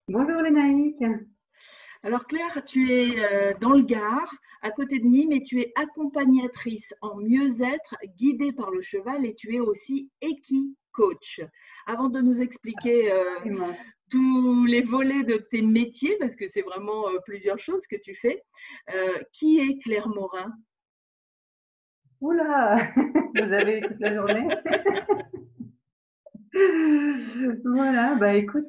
Bonjour Lénaïque. Alors Claire, tu es dans le Gard, à côté de Nîmes, et tu es accompagnatrice en mieux-être, guidée par le cheval, et tu es aussi équi-coach. Avant de nous expliquer Absolument. tous les volets de tes métiers, parce que c'est vraiment plusieurs choses que tu fais, qui est Claire Morin? Oula, vous avez toute la journée. Voilà, bah écoute,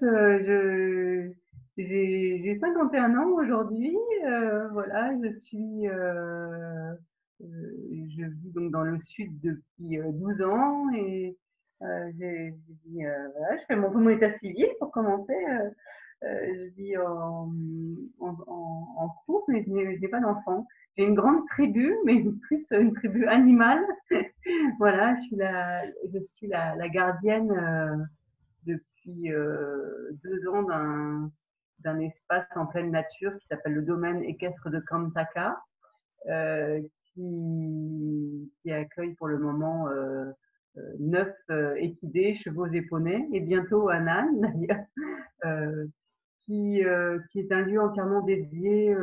j'ai 51 ans aujourd'hui. Voilà, je vis donc dans le sud depuis 12 ans et voilà, je fais mon état civil pour commencer. Je vis en couple, mais je n'ai pas d'enfant. J'ai une grande tribu, mais plus une tribu animale. Voilà, je suis la gardienne depuis 2 ans d'un espace en pleine nature qui s'appelle le domaine équestre de Kantaka, euh, qui accueille pour le moment 9 équidés, chevaux et poneys, et bientôt un âne d'ailleurs, euh, qui est un lieu entièrement dédié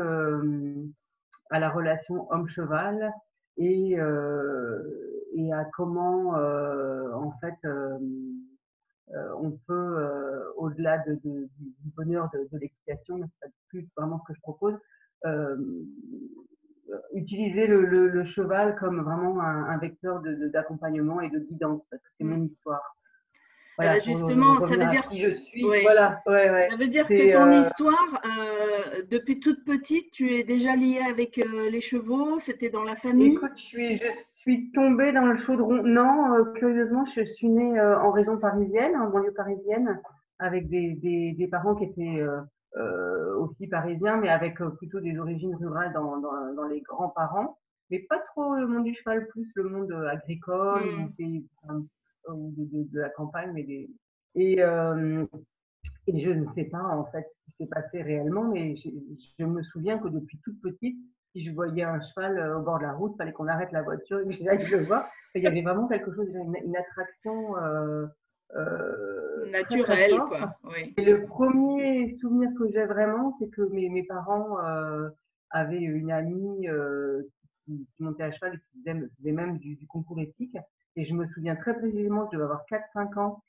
à la relation homme-cheval et à comment en fait on peut, au-delà du bonheur de l'équitation, c'est plus vraiment ce que je propose, euh, utiliser le cheval comme vraiment un vecteur d'accompagnement et de guidance, parce que c'est mon histoire. Eh Voilà, ben pour justement, ça revenir veut à dire, qui je suis. ouais, Voilà, ouais, ouais. ça veut dire que C'est ton histoire, depuis toute petite, tu es déjà liée avec les chevaux, c'était dans la famille? Écoute, je suis tombée dans le chaudron. Non, curieusement, je suis née en région parisienne, en banlieue parisienne, avec des parents qui étaient aussi parisiens, mais avec plutôt des origines rurales dans les grands-parents. Mais pas trop le monde du cheval, plus le monde agricole Hmm. ou de la campagne. Et, euh, et je ne sais pas en fait ce qui s'est passé réellement, mais je me souviens que depuis toute petite, si je voyais un cheval au bord de la route, il fallait qu'on arrête la voiture et que j'aille le voir. Il y avait vraiment quelque chose, une attraction très très Naturel, forte. quoi, oui. Et le premier souvenir que j'ai vraiment, c'est que mes parents avaient une amie qui montait à cheval et qui faisait même du concours éthique. Et je me souviens très précisément, je devais avoir 4 5 ans,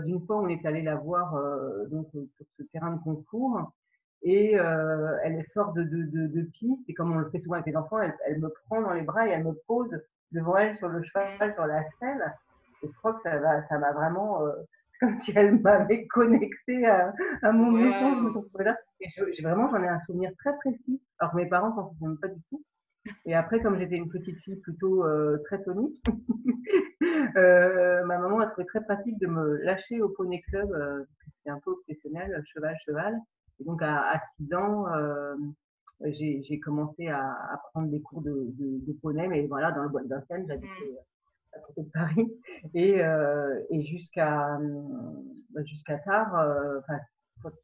d'une fois, on est allé la voir donc sur ce terrain de concours et elle sort de piste et comme on le fait souvent avec les enfants, elle me prend dans les bras et elle me pose devant elle sur le cheval, sur la selle. Et je crois que ça m'a vraiment, c'est comme si elle m'avait connecté à mon enfance. Je me Waouh! suis retrouvée là. Et j'en ai un souvenir très précis, alors que mes parents s'en souviennent pas du tout. Et après, comme j'étais une petite fille plutôt très tonique, ma maman a trouvé très pratique de me lâcher au poney club, c'était un peu obsessionnel, cheval, cheval. Et donc à 6 ans, j'ai commencé à prendre des cours de poney, mais voilà, dans le bois de Vincennes, Hmm. j'habitais à côté de Paris, et jusqu'à tard, enfin,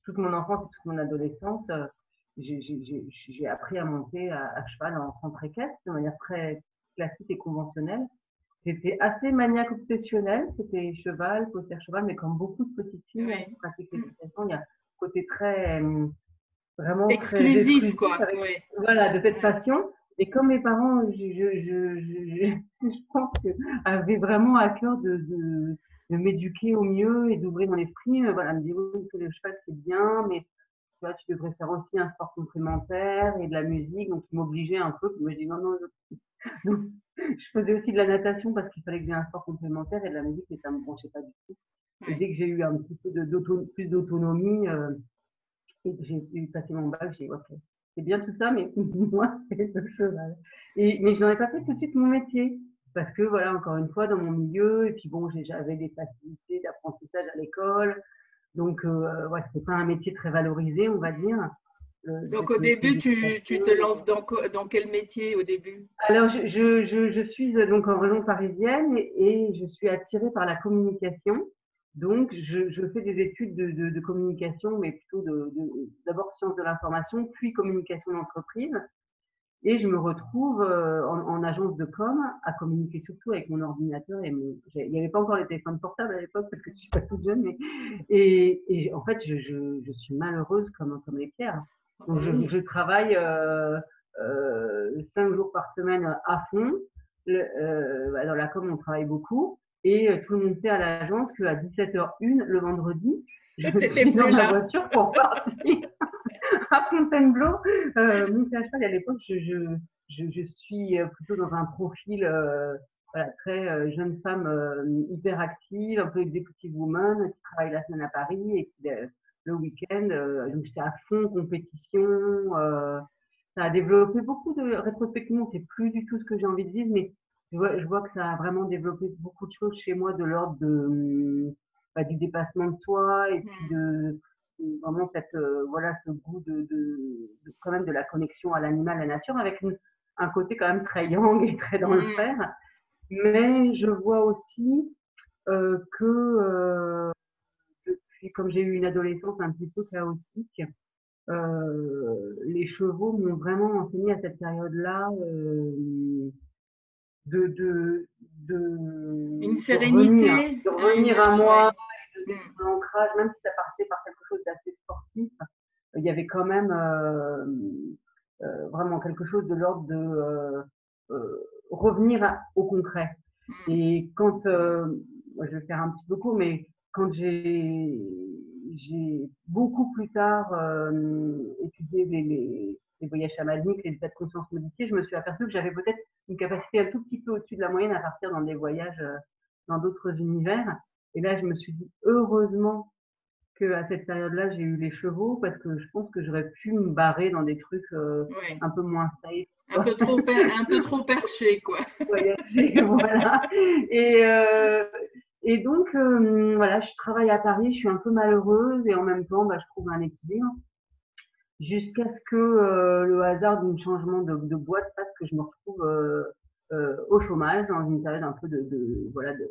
toute mon enfance et toute mon adolescence, j'ai appris à monter à cheval en centre équestre de manière très classique et conventionnelle. J'étais assez maniaque obsessionnelle, c'était cheval, poster cheval, mais comme beaucoup de petites filles Oui. qui pratiquent l'équitation, il y a un côté très, vraiment très Exclusif, exclusif quoi, avec, oui. voilà, de cette Ouais. passion. Et comme mes parents, je pense que avaient vraiment à cœur de m'éduquer au mieux et d'ouvrir mon esprit, voilà, me dire oui, que le cheval c'est bien, mais tu vois, tu devrais faire aussi un sport complémentaire et de la musique, donc ils m'obligeaient un peu. Moi je dis non, non, donc, je faisais aussi de la natation parce qu'il fallait que j'ai un sport complémentaire et de la musique, mais ça me branchait pas du tout. Et Ouais. dès que j'ai eu un petit peu plus d'autonomie et que j'ai pu passer mon bac, j'ai dit ok, c'est bien tout ça, mais moi c'est le cheval. Mais je n'en ai pas fait tout de suite mon métier parce que voilà, encore une fois, dans mon milieu, et puis bon, j'avais des facilités d'apprentissage à l'école, donc ouais, c'est pas un métier très valorisé, on va dire, Donc au cette métier début, tu te d'équitation. lances dans quel métier au début? Alors, je suis donc en région parisienne et je suis attirée par la communication. Donc, je fais des études de communication, mais plutôt d'abord sciences de l'information, puis communication d'entreprise. Et je me retrouve en agence de com à communiquer surtout avec mon ordinateur il n'y avait pas encore les téléphones portables à l'époque parce que je suis pas toute jeune, mais et en fait je suis malheureuse comme les pierres. Donc je travaille 5 jours par semaine à fond. Dans la com on travaille beaucoup et tout le monde sait à l'agence qu'à 17h01 le vendredi je suis dans ma voiture pour partir à Fontainebleau. Monter à cheval, à l'époque, je suis plutôt dans un profil voilà, très jeune femme hyper active, un peu executive woman, qui travaille la semaine à Paris et qui, le week-end, donc j'étais à fond compétition. Ça a développé beaucoup de rétrospectivement, c'est plus du tout ce que j'ai envie de vivre, mais je vois que ça a vraiment développé beaucoup de choses chez moi de l'ordre du dépassement de soi et puis de vraiment voilà ce goût quand même de la connexion à l'animal, à la nature, avec un côté quand même très yang et très dans le faire. Mais je vois aussi que depuis, comme j'ai eu une adolescence un petit peu chaotique, les chevaux m'ont vraiment enseigné à cette période-là une sérénité, de revenir à moi, de l'ancrage, même si ça partait par quelque chose d'assez sportif, il y avait quand même vraiment quelque chose de l'ordre de revenir au concret. Et quand, je vais faire un petit peu court, mais quand j'ai beaucoup plus tard étudié les voyages chamaniques, les états de conscience modifiés, je me suis aperçue que j'avais peut-être une capacité un tout petit peu au-dessus de la moyenne à partir dans des voyages dans d'autres univers. Et là, je me suis dit, heureusement qu'à cette période-là, j'ai eu les chevaux parce que je pense que j'aurais pu me barrer dans des trucs un peu moins safe. Un peu trop perché, quoi. Voyager, voilà. Et donc, voilà, je travaille à Paris, je suis un peu malheureuse et en même temps, je trouve un équilibre jusqu'à ce que le hasard d'un changement de boîte fasse que je me retrouve au chômage dans une période un peu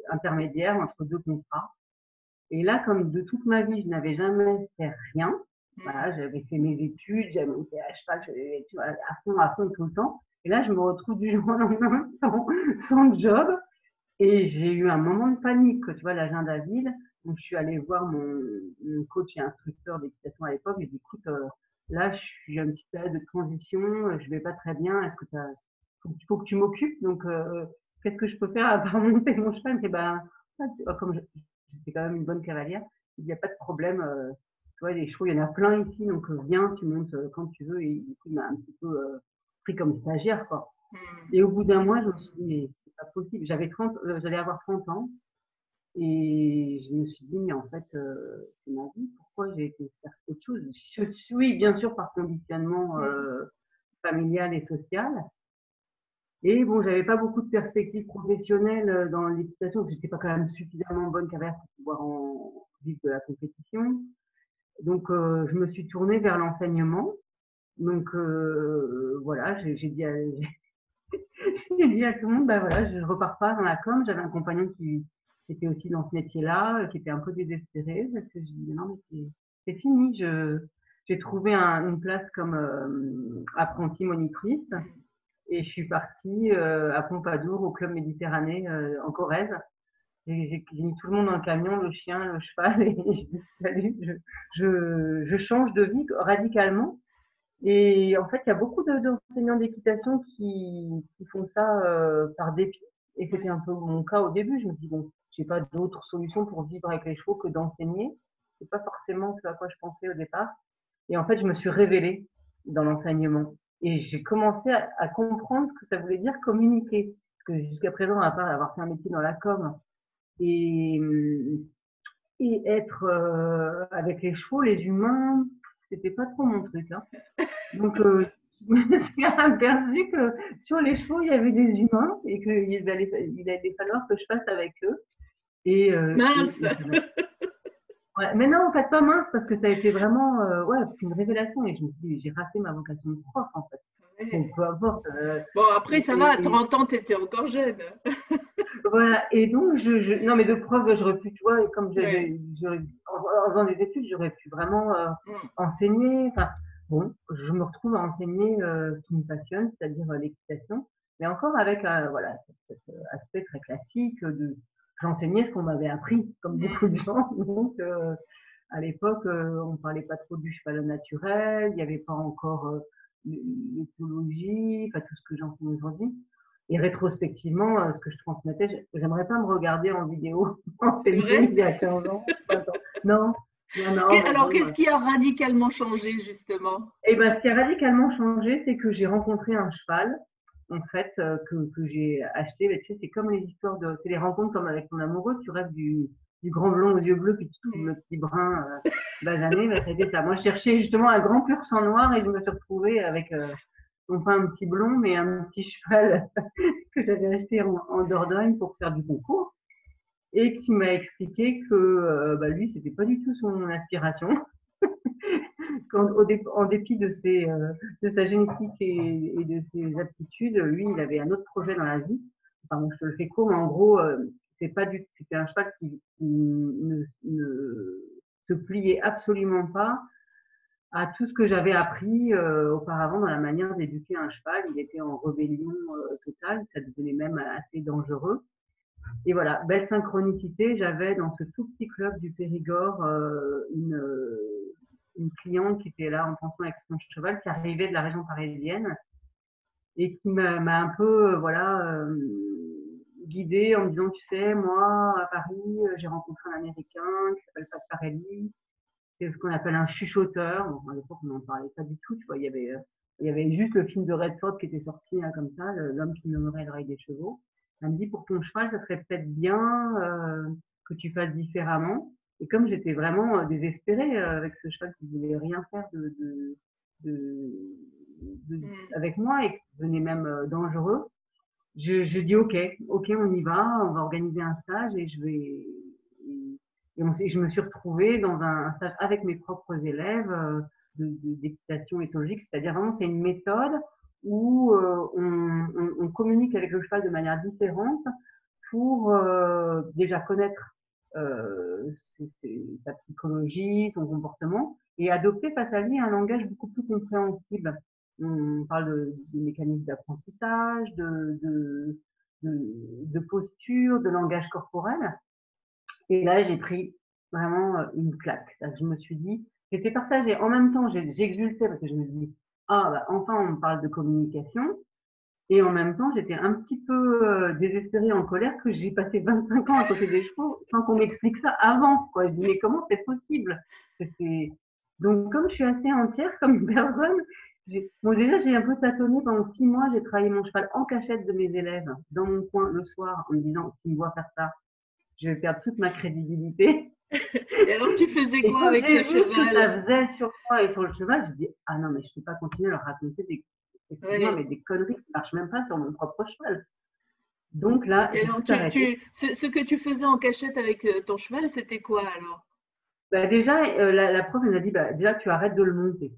intermédiaire entre deux contrats. Et là, comme de toute ma vie, je n'avais jamais fait rien, voilà, j'avais fait mes études, j'avais monté à cheval, tu vois, à fond tout le temps. Et là, je me retrouve du jour au lendemain sans job. Et j'ai eu un moment de panique, tu vois, l'agenda vide. Donc, je suis allée voir mon coach et instructeur d'équitation à l'époque. J'ai dit, écoute, là, je suis à une petite période de transition, je vais pas très bien. Est-ce que faut que tu m'occupes? Donc, qu'est-ce que je peux faire à part monter mon cheval? Et comme j'étais quand même une bonne cavalière, il n'y a pas de problème. Tu vois, les chevaux, il y en a plein ici, donc viens, tu montes quand tu veux. Et du coup, il m'a un petit peu pris comme stagiaire, quoi. Et au bout d'un mois, je me suis dit, mais c'est pas possible. J'allais avoir 30 ans. Et je me suis dit, mais en fait, c'est ma vie. Pourquoi j'ai été faire autre chose? Je suis, bien sûr, par conditionnement familial et social. Et bon, j'avais pas beaucoup de perspectives professionnelles dans l'équitation, parce que j'étais pas quand même suffisamment bonne cavalière pour pouvoir en vivre de la compétition. Donc, je me suis tournée vers l'enseignement. Donc, voilà, j'ai dit j'ai dit à tout le monde, voilà, je repars pas dans la com. J'avais un compagnon qui était aussi dans ce métier-là, qui était un peu désespéré, parce que je disais, non, mais c'est fini. J'ai trouvé une place comme apprentie monitrice. Et je suis partie à Pompadour, au Club Méditerranée, en Corrèze. J'ai mis tout le monde dans le camion, le chien, le cheval, et je dis, salut, je change de vie radicalement. Et en fait, il y a beaucoup d'enseignants d'équitation qui font ça par dépit. Et c'était un peu mon cas au début. Je me dis, bon, j'ai pas d'autre solution pour vivre avec les chevaux que d'enseigner. C'est pas forcément ce à quoi je pensais au départ. Et en fait, je me suis révélée dans l'enseignement. Et j'ai commencé à comprendre ce que ça voulait dire communiquer. Parce que jusqu'à présent, à part avoir fait un métier dans la com et être avec les chevaux, les humains, c'était pas trop mon truc. Hein. Donc, je me suis aperçue que sur les chevaux, il y avait des humains et qu'il allait falloir que je fasse avec eux. Mince. Ouais, mais non, en fait, pas mince, parce que ça a été vraiment une révélation. Et je me suis dit, j'ai raté ma vocation de prof, en fait. Donc, peu importe. Bon, après, ça va, à 30 ans, tu étais encore jeune. Voilà, et donc, non, mais de prof, j'aurais pu, tu vois, comme en faisant des études, j'aurais pu vraiment enseigner. Enfin, bon, je me retrouve à enseigner ce qui me passionne, c'est-à-dire l'équitation, mais encore avec voilà, cet aspect très classique de j'enseignais ce qu'on m'avait appris, comme beaucoup de gens. Donc, à l'époque, on parlait pas trop du cheval naturel, il n'y avait pas encore l'éthologie, enfin tout ce que j'enseigne aujourd'hui. Et rétrospectivement, ce que je transmettais, j'aimerais pas me regarder en vidéo C'est enseigner vrai? il y a 15 ans, 20 ans. Non, non, non, mais Alors, bon. qu'est-ce qui a radicalement changé, justement? Et ben, ce qui a radicalement changé, c'est que j'ai rencontré un cheval, en fait, que j'ai acheté. Mais tu sais, c'est comme les histoires c'est les rencontres comme avec ton amoureux. Tu rêves du grand blond aux yeux bleus, puis tu trouves le petit brun basané. Ben, c'était ça. Moi, je cherchais justement un grand pur sang noir et je me suis retrouvée avec, non pas un petit blond, mais un petit cheval que j'avais acheté en Dordogne pour faire du concours et qui m'a expliqué que bah, lui, c'était pas du tout son aspiration. En dépit de sa génétique et de ses aptitudes, lui, il avait un autre projet dans la vie. Enfin, bon, je te le fais court, mais en gros, c'était un cheval qui ne se pliait absolument pas à tout ce que j'avais appris auparavant dans la manière d'éduquer un cheval. Il était en rébellion totale, ça devenait même assez dangereux. Et voilà, belle synchronicité, j'avais dans ce tout petit club du Périgord une cliente qui était là en pension avec son cheval, qui arrivait de la région parisienne et qui m'a un peu guidée en me disant, tu sais, moi, à Paris, j'ai rencontré un Américain qui s'appelle Pat Parelli, c'est ce qu'on appelle un chuchoteur. Bon, à l'époque, on n'en parlait pas du tout, tu vois, il y avait juste le film de Redford qui était sorti là, comme ça, l'homme qui nommerait l'oreille des chevaux. Elle me dit, pour ton cheval, ça serait peut-être bien que tu fasses différemment. Et comme j'étais vraiment désespérée avec ce cheval qui voulait rien faire avec moi et qui devenait même dangereux, je dis ok, on y va, on va organiser un stage et je me suis retrouvée dans un stage avec mes propres élèves d'équitation éthologique, c'est-à-dire vraiment c'est une méthode où on communique avec le cheval de manière différente pour déjà connaître sa psychologie, son comportement, et adopter face à lui un langage beaucoup plus compréhensible. On parle de mécanismes d'apprentissage, de posture, de langage corporel. Et là, j'ai pris vraiment une claque. Je me suis dit, j'étais partagée. En même temps, j'exultais parce que je me dis, ah, bah, enfin, on parle de communication. Et en même temps, j'étais un petit peu désespérée, en colère, que j'ai passé 25 ans à côté des chevaux sans qu'on m'explique ça avant, quoi. Je dis, mais comment c'est possible? Donc, comme je suis assez entière comme personne, bon, déjà, j'ai un peu tâtonné pendant 6 mois. J'ai travaillé mon cheval en cachette de mes élèves, dans mon coin, le soir, en me disant, s'ils me voient faire ça, je vais perdre toute ma crédibilité. Et alors, tu faisais Et quoi quand avec j'ai ce vu ce que ça cheval? faisait sur moi et sur le cheval, j'ai dit, ah non, mais je ne peux pas continuer à leur raconter excuse-moi, Oui. mais des conneries qui ne marchent même pas sur mon propre cheval. Donc là, Et j'ai alors, tout arrêté. ce que tu faisais en cachette avec ton cheval, c'était quoi alors? Bah, déjà, la prof elle m'a dit, bah, déjà, tu arrêtes de le monter.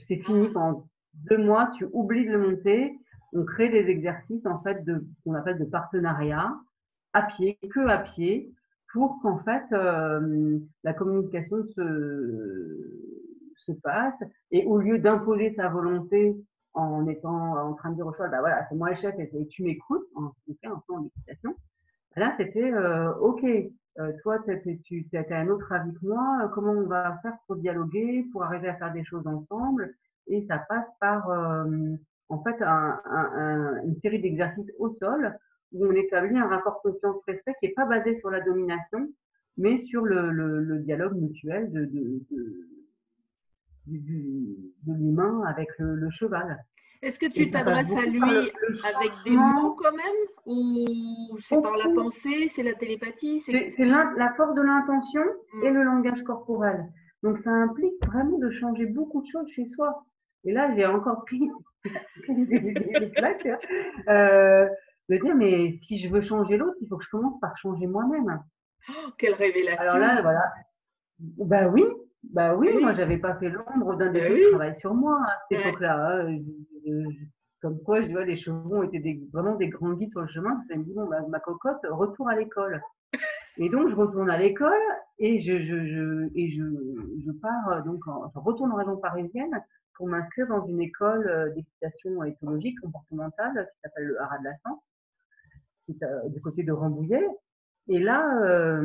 C'est fini, Ah, pendant 2 mois, tu oublies de le monter. On crée des exercices, en fait, qu'on appelle de partenariat, à pied, que à pied, pour qu'en fait, la communication se passe. Et au lieu d'imposer sa volonté en étant en train de dire au cheval, bah voilà, c'est moi le chef et tu m'écoutes, en équitation. Là, c'était OK. Toi, tu as un autre avis que moi. Comment on va faire pour dialoguer, pour arriver à faire des choses ensemble? Et ça passe par, en fait, une série d'exercices au sol où on établit un rapport confiance-respect qui n'est pas basé sur la domination, mais sur le dialogue mutuel de l'humain avec le cheval. est-ce que Et tu ça passe t'adresses à beaucoup par lui le avec des mots changement. quand même? Ou c'est par la Beaucoup. pensée, c'est la télépathie? C'est la force de l'intention et Hmm. le langage corporel. Donc, ça implique vraiment de changer beaucoup de choses chez soi. Et là, j'ai encore pris des claques, de dire, mais si je veux changer l'autre, il faut que je commence par changer moi-même. Oh, quelle Alors révélation! là, voilà. Bah oui, moi, Oui, j'avais pas fait l'ombre d'un ben début de oui. travail sur moi à cette Ouais. époque-là. Comme quoi, je vois, les chevaux ont été vraiment des grands guides sur le chemin. Je me dis, bon, bah, ma cocotte, retour à l'école. Et donc, je retourne à l'école et je pars, donc, je retourne en région parisienne pour m'inscrire dans une école d'équitation éthologique comportementale qui s'appelle le Haras de la Science, qui est du côté de Rambouillet. Et là,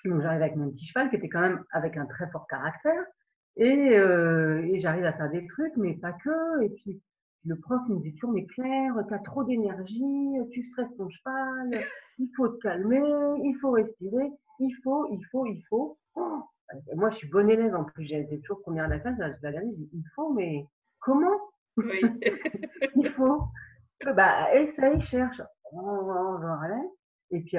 donc j'arrive avec mon petit cheval qui était quand même avec un très fort caractère. Et j'arrive à faire des trucs, mais pas que. Et puis le prof il me dit toujours, mais Claire, tu as trop d'énergie, tu stresses ton cheval, il faut te calmer, il faut respirer, il faut. Oh, moi, je suis bonne élève en plus, j'ai toujours première à la classe, je la regarde, je dis, il faut, mais comment Oui. il faut? Bah, essaye, cherche. J'en râlais. Et puis,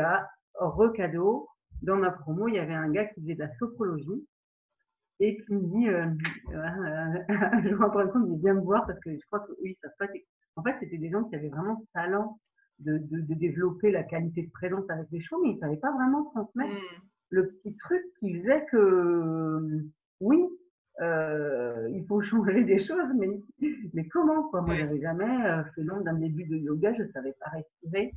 recadeau, dans ma promo, il y avait un gars qui faisait de la sophrologie et qui me dit, je me rends compte, il vient me voir parce que je crois que oui, ça se passe. En fait, c'était des gens qui avaient vraiment ce talent de développer la qualité de présence avec les chevaux, mais ils ne savaient pas vraiment transmettre le petit truc qui faisait que, oui, il faut changer des choses, mais comment, quoi? Moi, Oui. j'avais jamais fait l'ombre d'un début de yoga, je savais pas respirer.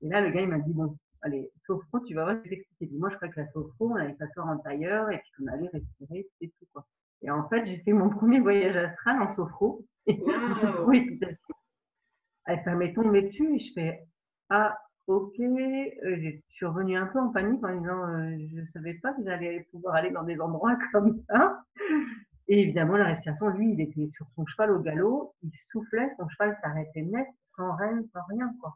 Et là, le gars, il m'a dit, bon, allez, sophro, tu vas voir, je vais t'expliquer. Moi, je croyais que la sophro, on allait s'asseoir en tailleur et puis on allait respirer, c'est tout, quoi. Et en fait, j'ai fait mon premier voyage astral en sophro, en Waouh! sophro-équitation. Et ça m'est tombé dessus et je fais, ah, ok, je suis revenue un peu en panique en disant, je savais pas que j'allais pouvoir aller dans des endroits comme ça. Et évidemment, la respiration, lui, il était sur son cheval au galop, il soufflait, son cheval s'arrêtait net, sans rêne, sans rien, quoi.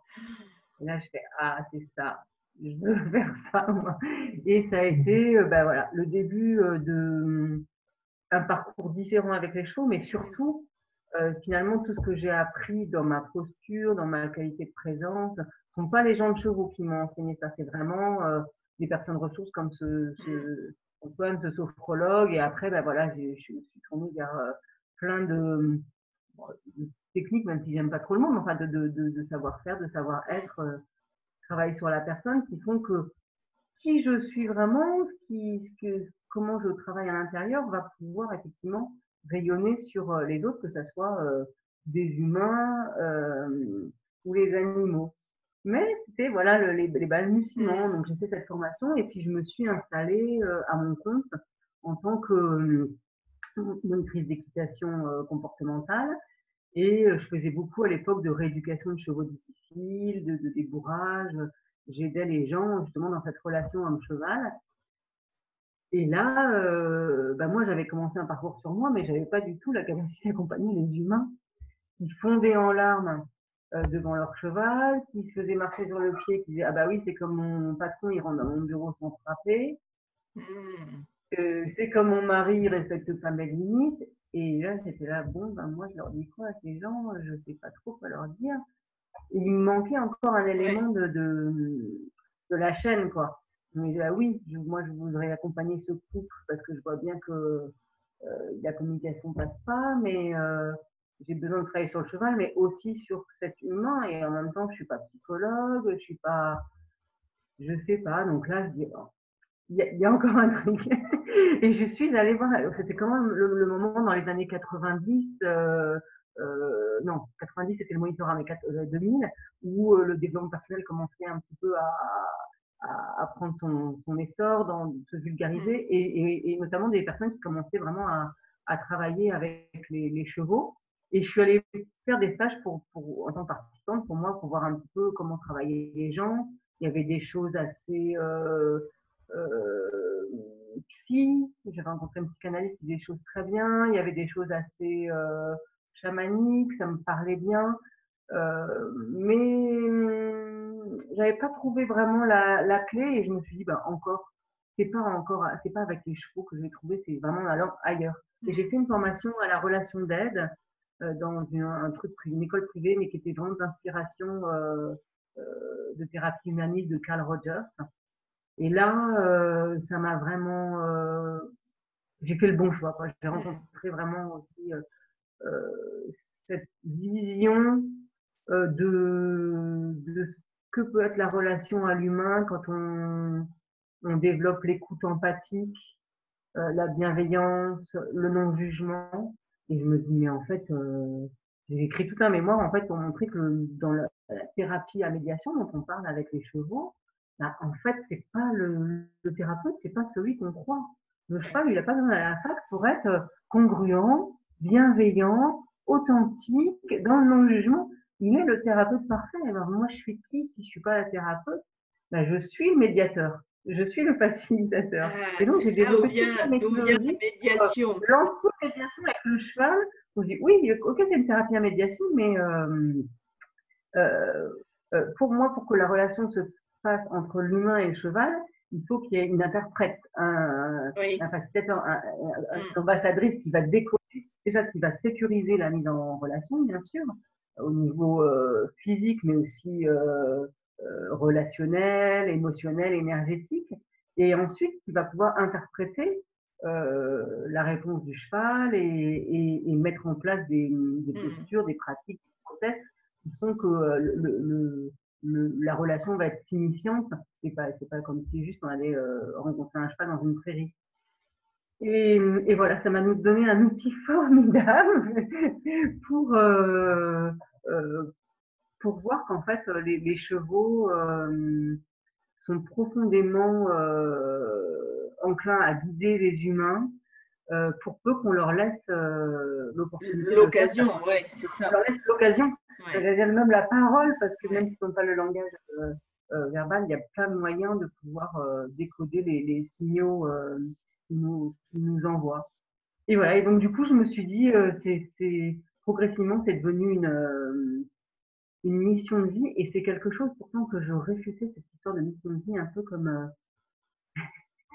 Et là, je fais, ah, c'est ça, je veux faire ça, moi. Et ça a été, ben voilà, le début un parcours différent avec les chevaux, mais surtout, finalement, tout ce que j'ai appris dans ma posture, dans ma qualité de présence, ne sont pas les gens de chevaux qui m'ont enseigné ça, c'est vraiment des personnes ressources comme Antoine, ce sophrologue. Et après, ben voilà, je suis tournée vers plein de techniques, même si j'aime pas trop le mot, mais enfin de savoir-faire, de savoir-être, travailler sur la personne, qui font que qui je suis vraiment, comment je travaille à l'intérieur, va pouvoir effectivement rayonner sur les autres, que ce soit des humains ou les animaux. Mais c'était voilà les balbutiements. Donc j'ai fait cette formation et puis je me suis installée à mon compte en tant que monitrice d'équitation comportementale. Et je faisais beaucoup à l'époque de rééducation de chevaux difficiles, de débourrage. J'aidais les gens justement dans cette relation homme-cheval. Et là, bah moi, j'avais commencé un parcours sur moi, mais j'avais pas du tout la capacité d'accompagner les humains qui fondaient en larmes devant leur cheval, qui se faisaient marcher sur le pied, qui disaient ah bah oui, c'est comme mon patron, il rentre dans mon bureau sans frapper. C'est comme mon mari, il respecte pas mes limites. Et là, j'étais là, bon, ben moi, je leur dis quoi à ces gens? Je sais pas trop quoi leur dire. Et il me manquait encore un Oui. élément de la chaîne, quoi. Je me disais, ah oui, moi, je voudrais accompagner ce couple parce que je vois bien que la communication passe pas, mais j'ai besoin de travailler sur le cheval, mais aussi sur cet humain. Et en même temps, je suis pas psychologue, je suis pas, je sais pas. Donc là, je dis, oh, il y a encore un truc. Et je suis allée voir, c'était quand même le moment dans les années 90, non, 90 c'était le monitorat, mais 2000, où le développement personnel commençait un petit peu à prendre son essor, dans se vulgariser, et notamment des personnes qui commençaient vraiment à travailler avec les chevaux. Et je suis allée faire des stages en tant que participante, pour moi, pour voir un petit peu comment travailler les gens. Il y avait des choses assez psy, j'avais rencontré une psychanalyste qui disait des choses très bien, il y avait des choses assez chamaniques, ça me parlait bien, mais j'avais pas trouvé vraiment la clé et je me suis dit, bah encore, c'est pas avec les chevaux que je vais trouver, c'est vraiment alors ailleurs. Et j'ai fait une formation à la relation d'aide dans un truc, une école privée, mais qui était vraiment d'inspiration de thérapie humaniste de Carl Rogers. Et là, ça m'a vraiment. J'ai fait le bon choix, quoi. J'ai rencontré vraiment aussi cette vision de ce que peut être la relation à l'humain quand on développe l'écoute empathique, la bienveillance, le non-jugement. Et je me dis, mais en fait, j'ai écrit tout un mémoire en fait pour montrer que dans la thérapie à médiation dont on parle avec les chevaux, bah, en fait, c'est pas le thérapeute, c'est pas celui qu'on croit. Le cheval, il a pas besoin d'aller à la fac pour être congruent, bienveillant, authentique, dans le non-jugement. Il est le thérapeute parfait. Alors moi, je suis qui si je suis pas la thérapeute? Bah, je suis le médiateur, je suis le facilitateur. Ah, Et donc, c'est j'ai là développé toute la d'où vient méthodologie la pour médiation. l'anti-médiation avec le cheval. On dit oui, ok, c'est une thérapie à médiation, mais euh, pour moi, pour que la relation se fasse entre l'humain et le cheval, il faut qu'il y ait une interprète, Oui. un facilitateur, une Mm. ambassadrice qui va décoder, déjà qui va sécuriser la mise en relation, bien sûr, au niveau physique, mais aussi relationnel, émotionnel, énergétique, et ensuite qui va pouvoir interpréter la réponse du cheval et mettre en place des Mm. postures, des pratiques, des process qui font que la relation va être signifiante. C'est pas comme si juste on allait rencontrer un cheval dans une prairie. Et voilà, ça m'a donné un outil formidable pour, euh, euh, pour voir qu'en fait, les chevaux sont profondément enclins à guider les humains pour peu qu'on leur laisse l'opportunité de le faire. L'occasion, ouais, c'est On ça. leur laisse l'occasion, Ouais, c'est-à-dire même la parole, parce que ouais. même s'ils n'ont pas le langage verbal, il y a plein de moyens de pouvoir décoder les signaux qui nous envoient. Et voilà, et donc du coup, je me suis dit, progressivement, c'est devenu une mission de vie, et c'est quelque chose pourtant que je réfutais, cette histoire de mission de vie, un peu comme,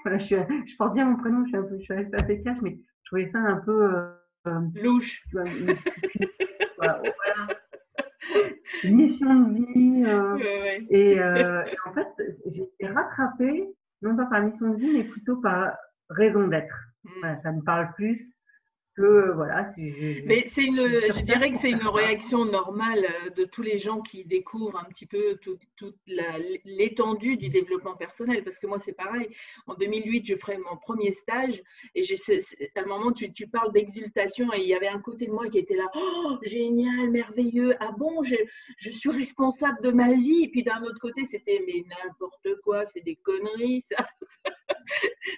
voilà, je porte bien mon prénom, je suis restée assez cash, mais je trouvais ça un peu, Louche. tu vois, voilà, une mission de vie. Ouais, Et en fait, j'ai été rattrapée, non pas par mission de vie, mais plutôt par raison d'être. ouais. Voilà, ça me parle plus que, voilà, si Mais c'est je suis je sur Terre dirais que pour c'est une faire ça. réaction normale de tous les gens qui découvrent un petit peu toute l'étendue du développement personnel. Parce que moi, c'est pareil. En 2008, je ferai mon premier stage et à un moment, tu parles d'exultation et il y avait un côté de moi qui était là, oh, génial, merveilleux. Ah bon, je suis responsable de ma vie. Et puis d'un autre côté, c'était, mais n'importe quoi, c'est des conneries, ça.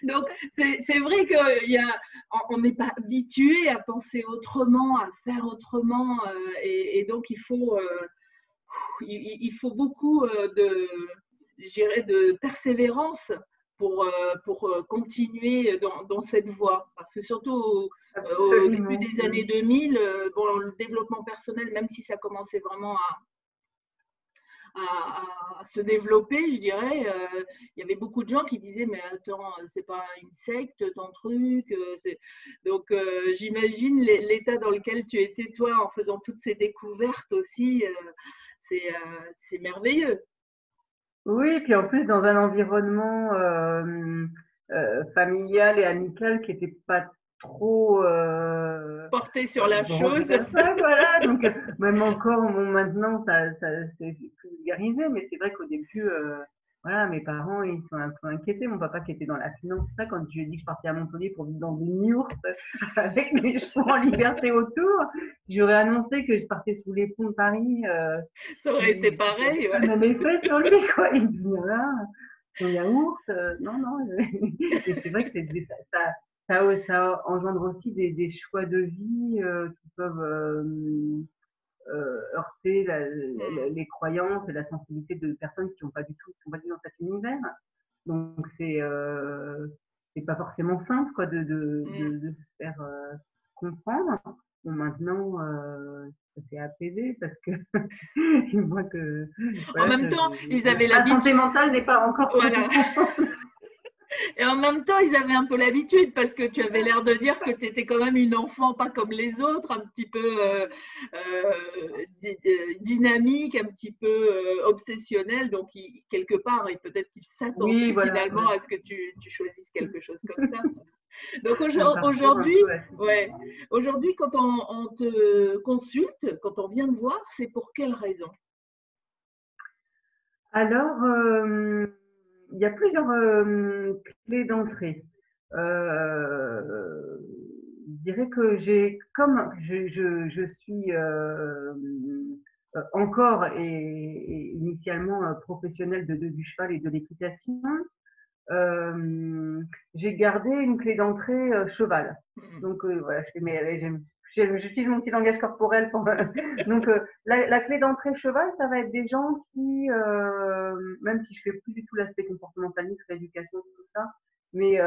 Donc, c'est vrai qu'on n'est pas habitué à penser autrement, à faire autrement, et donc il faut beaucoup je dirais, de persévérance pour continuer dans cette voie. Parce que surtout au début Absolument. des années 2000, bon, le développement personnel, même si ça commençait vraiment à se développer, je dirais. Il y avait beaucoup de gens qui disaient mais attends, c'est pas une secte ton truc. Donc j'imagine l'état dans lequel tu étais toi en faisant toutes ces découvertes aussi. C'est merveilleux. Oui, puis en plus, dans un environnement familial et amical qui n'était pas trop Porter sur la branché chose. comme ça, voilà. Donc, même encore, bon, maintenant, c'est plus vulgarisé, mais c'est vrai qu'au début, voilà, mes parents, ils sont un peu inquiétés. Mon papa qui était dans la finance, ça, quand je lui ai dit que je partais à Montpellier pour vivre dans une yourte avec mes chevaux en liberté autour, j'aurais annoncé que je partais sous les ponts de Paris. Ça aurait été pareil. Pas le Ouais. même effet sur lui, quoi. Il dit, là, son yaourt, non, non. Et c'est vrai que ça engendre aussi des choix de vie qui peuvent heurter Hmm. les croyances et la sensibilité de personnes qui sont pas du tout dans cet univers. Donc c'est pas forcément simple, quoi, Hmm. de se faire comprendre. Bon, maintenant, ça s'est apaisé parce que je vois que En voilà, même temps, ils avaient ma santé l'habitude. mentale n'est pas encore Voilà. complètement. Et en même temps, ils avaient un peu l'habitude parce que tu avais l'air de dire que tu étais quand même une enfant pas comme les autres, un petit peu dynamique, un petit peu obsessionnelle. Donc, quelque part, et peut-être qu'ils Oui, s'attendaient voilà, finalement ouais. à ce que tu choisisses quelque chose comme ça. Donc Un parcours un aujourd'hui, peu ouais, atypique. aujourd'hui, quand on te consulte, quand on vient te voir, c'est pour quelle raison? Alors, il y a plusieurs clés d'entrée. Euh, je dirais que j'ai comme je suis encore et initialement professionnelle du cheval et de l'équitation, j'ai gardé une clé d'entrée cheval. Donc voilà, j'utilise mon petit langage corporel pour. Donc la clé d'entrée cheval, ça va être des gens qui, même si je fais plus du tout l'aspect comportementaliste, l'éducation, tout ça, mais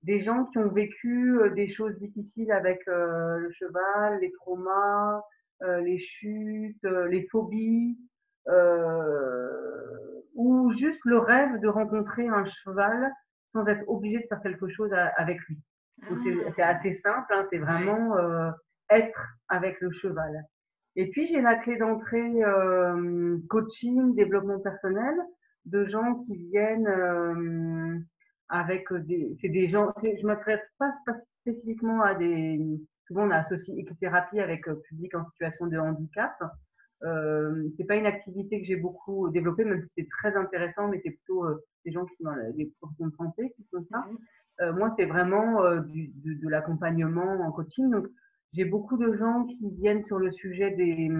des gens qui ont vécu des choses difficiles avec le cheval, les traumas, les chutes, les phobies, ou juste le rêve de rencontrer un cheval sans être obligé de faire quelque chose avec lui. Donc c'est assez simple, hein, c'est vraiment être avec le cheval. Et puis j'ai la clé d'entrée coaching, développement personnel, de gens qui viennent avec c'est des gens, je m'adresse pas spécifiquement à des, souvent on associe équithérapie avec public en situation de handicap. C'est pas une activité que j'ai beaucoup développée, même si c'est très intéressant, mais c'est plutôt des gens qui sont dans les professions de santé qui font ça. Moi, c'est vraiment de l'accompagnement en coaching. Donc, j'ai beaucoup de gens qui viennent sur le sujet des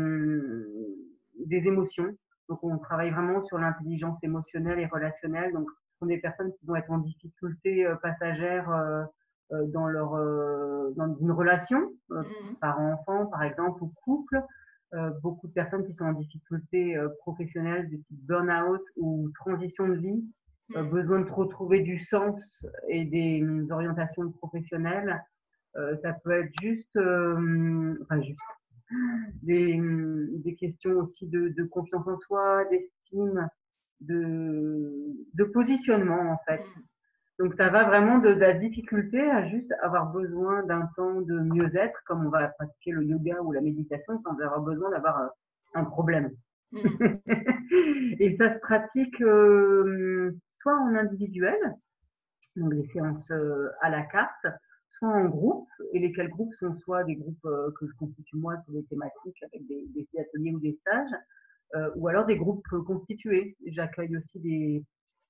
émotions. Donc, on travaille vraiment sur l'intelligence émotionnelle et relationnelle. Donc, ce sont des personnes qui vont être en difficulté passagère dans une relation, parent-enfant, par exemple, ou couple. Beaucoup de personnes qui sont en difficulté professionnelle de type burn-out ou transition de vie, besoin de retrouver du sens et des orientations professionnelles. Ça peut être juste, enfin juste, des questions aussi de confiance en soi, d'estime, de positionnement en fait. Donc ça va vraiment de la difficulté à juste avoir besoin d'un temps de mieux-être, comme on va pratiquer le yoga ou la méditation sans avoir besoin d'avoir un problème. Et ça se pratique soit en individuel, donc des séances à la carte, soit en groupe, et lesquels groupes sont soit des groupes que je constitue moi sur des thématiques avec des ateliers ou des stages, ou alors des groupes constitués. J'accueille aussi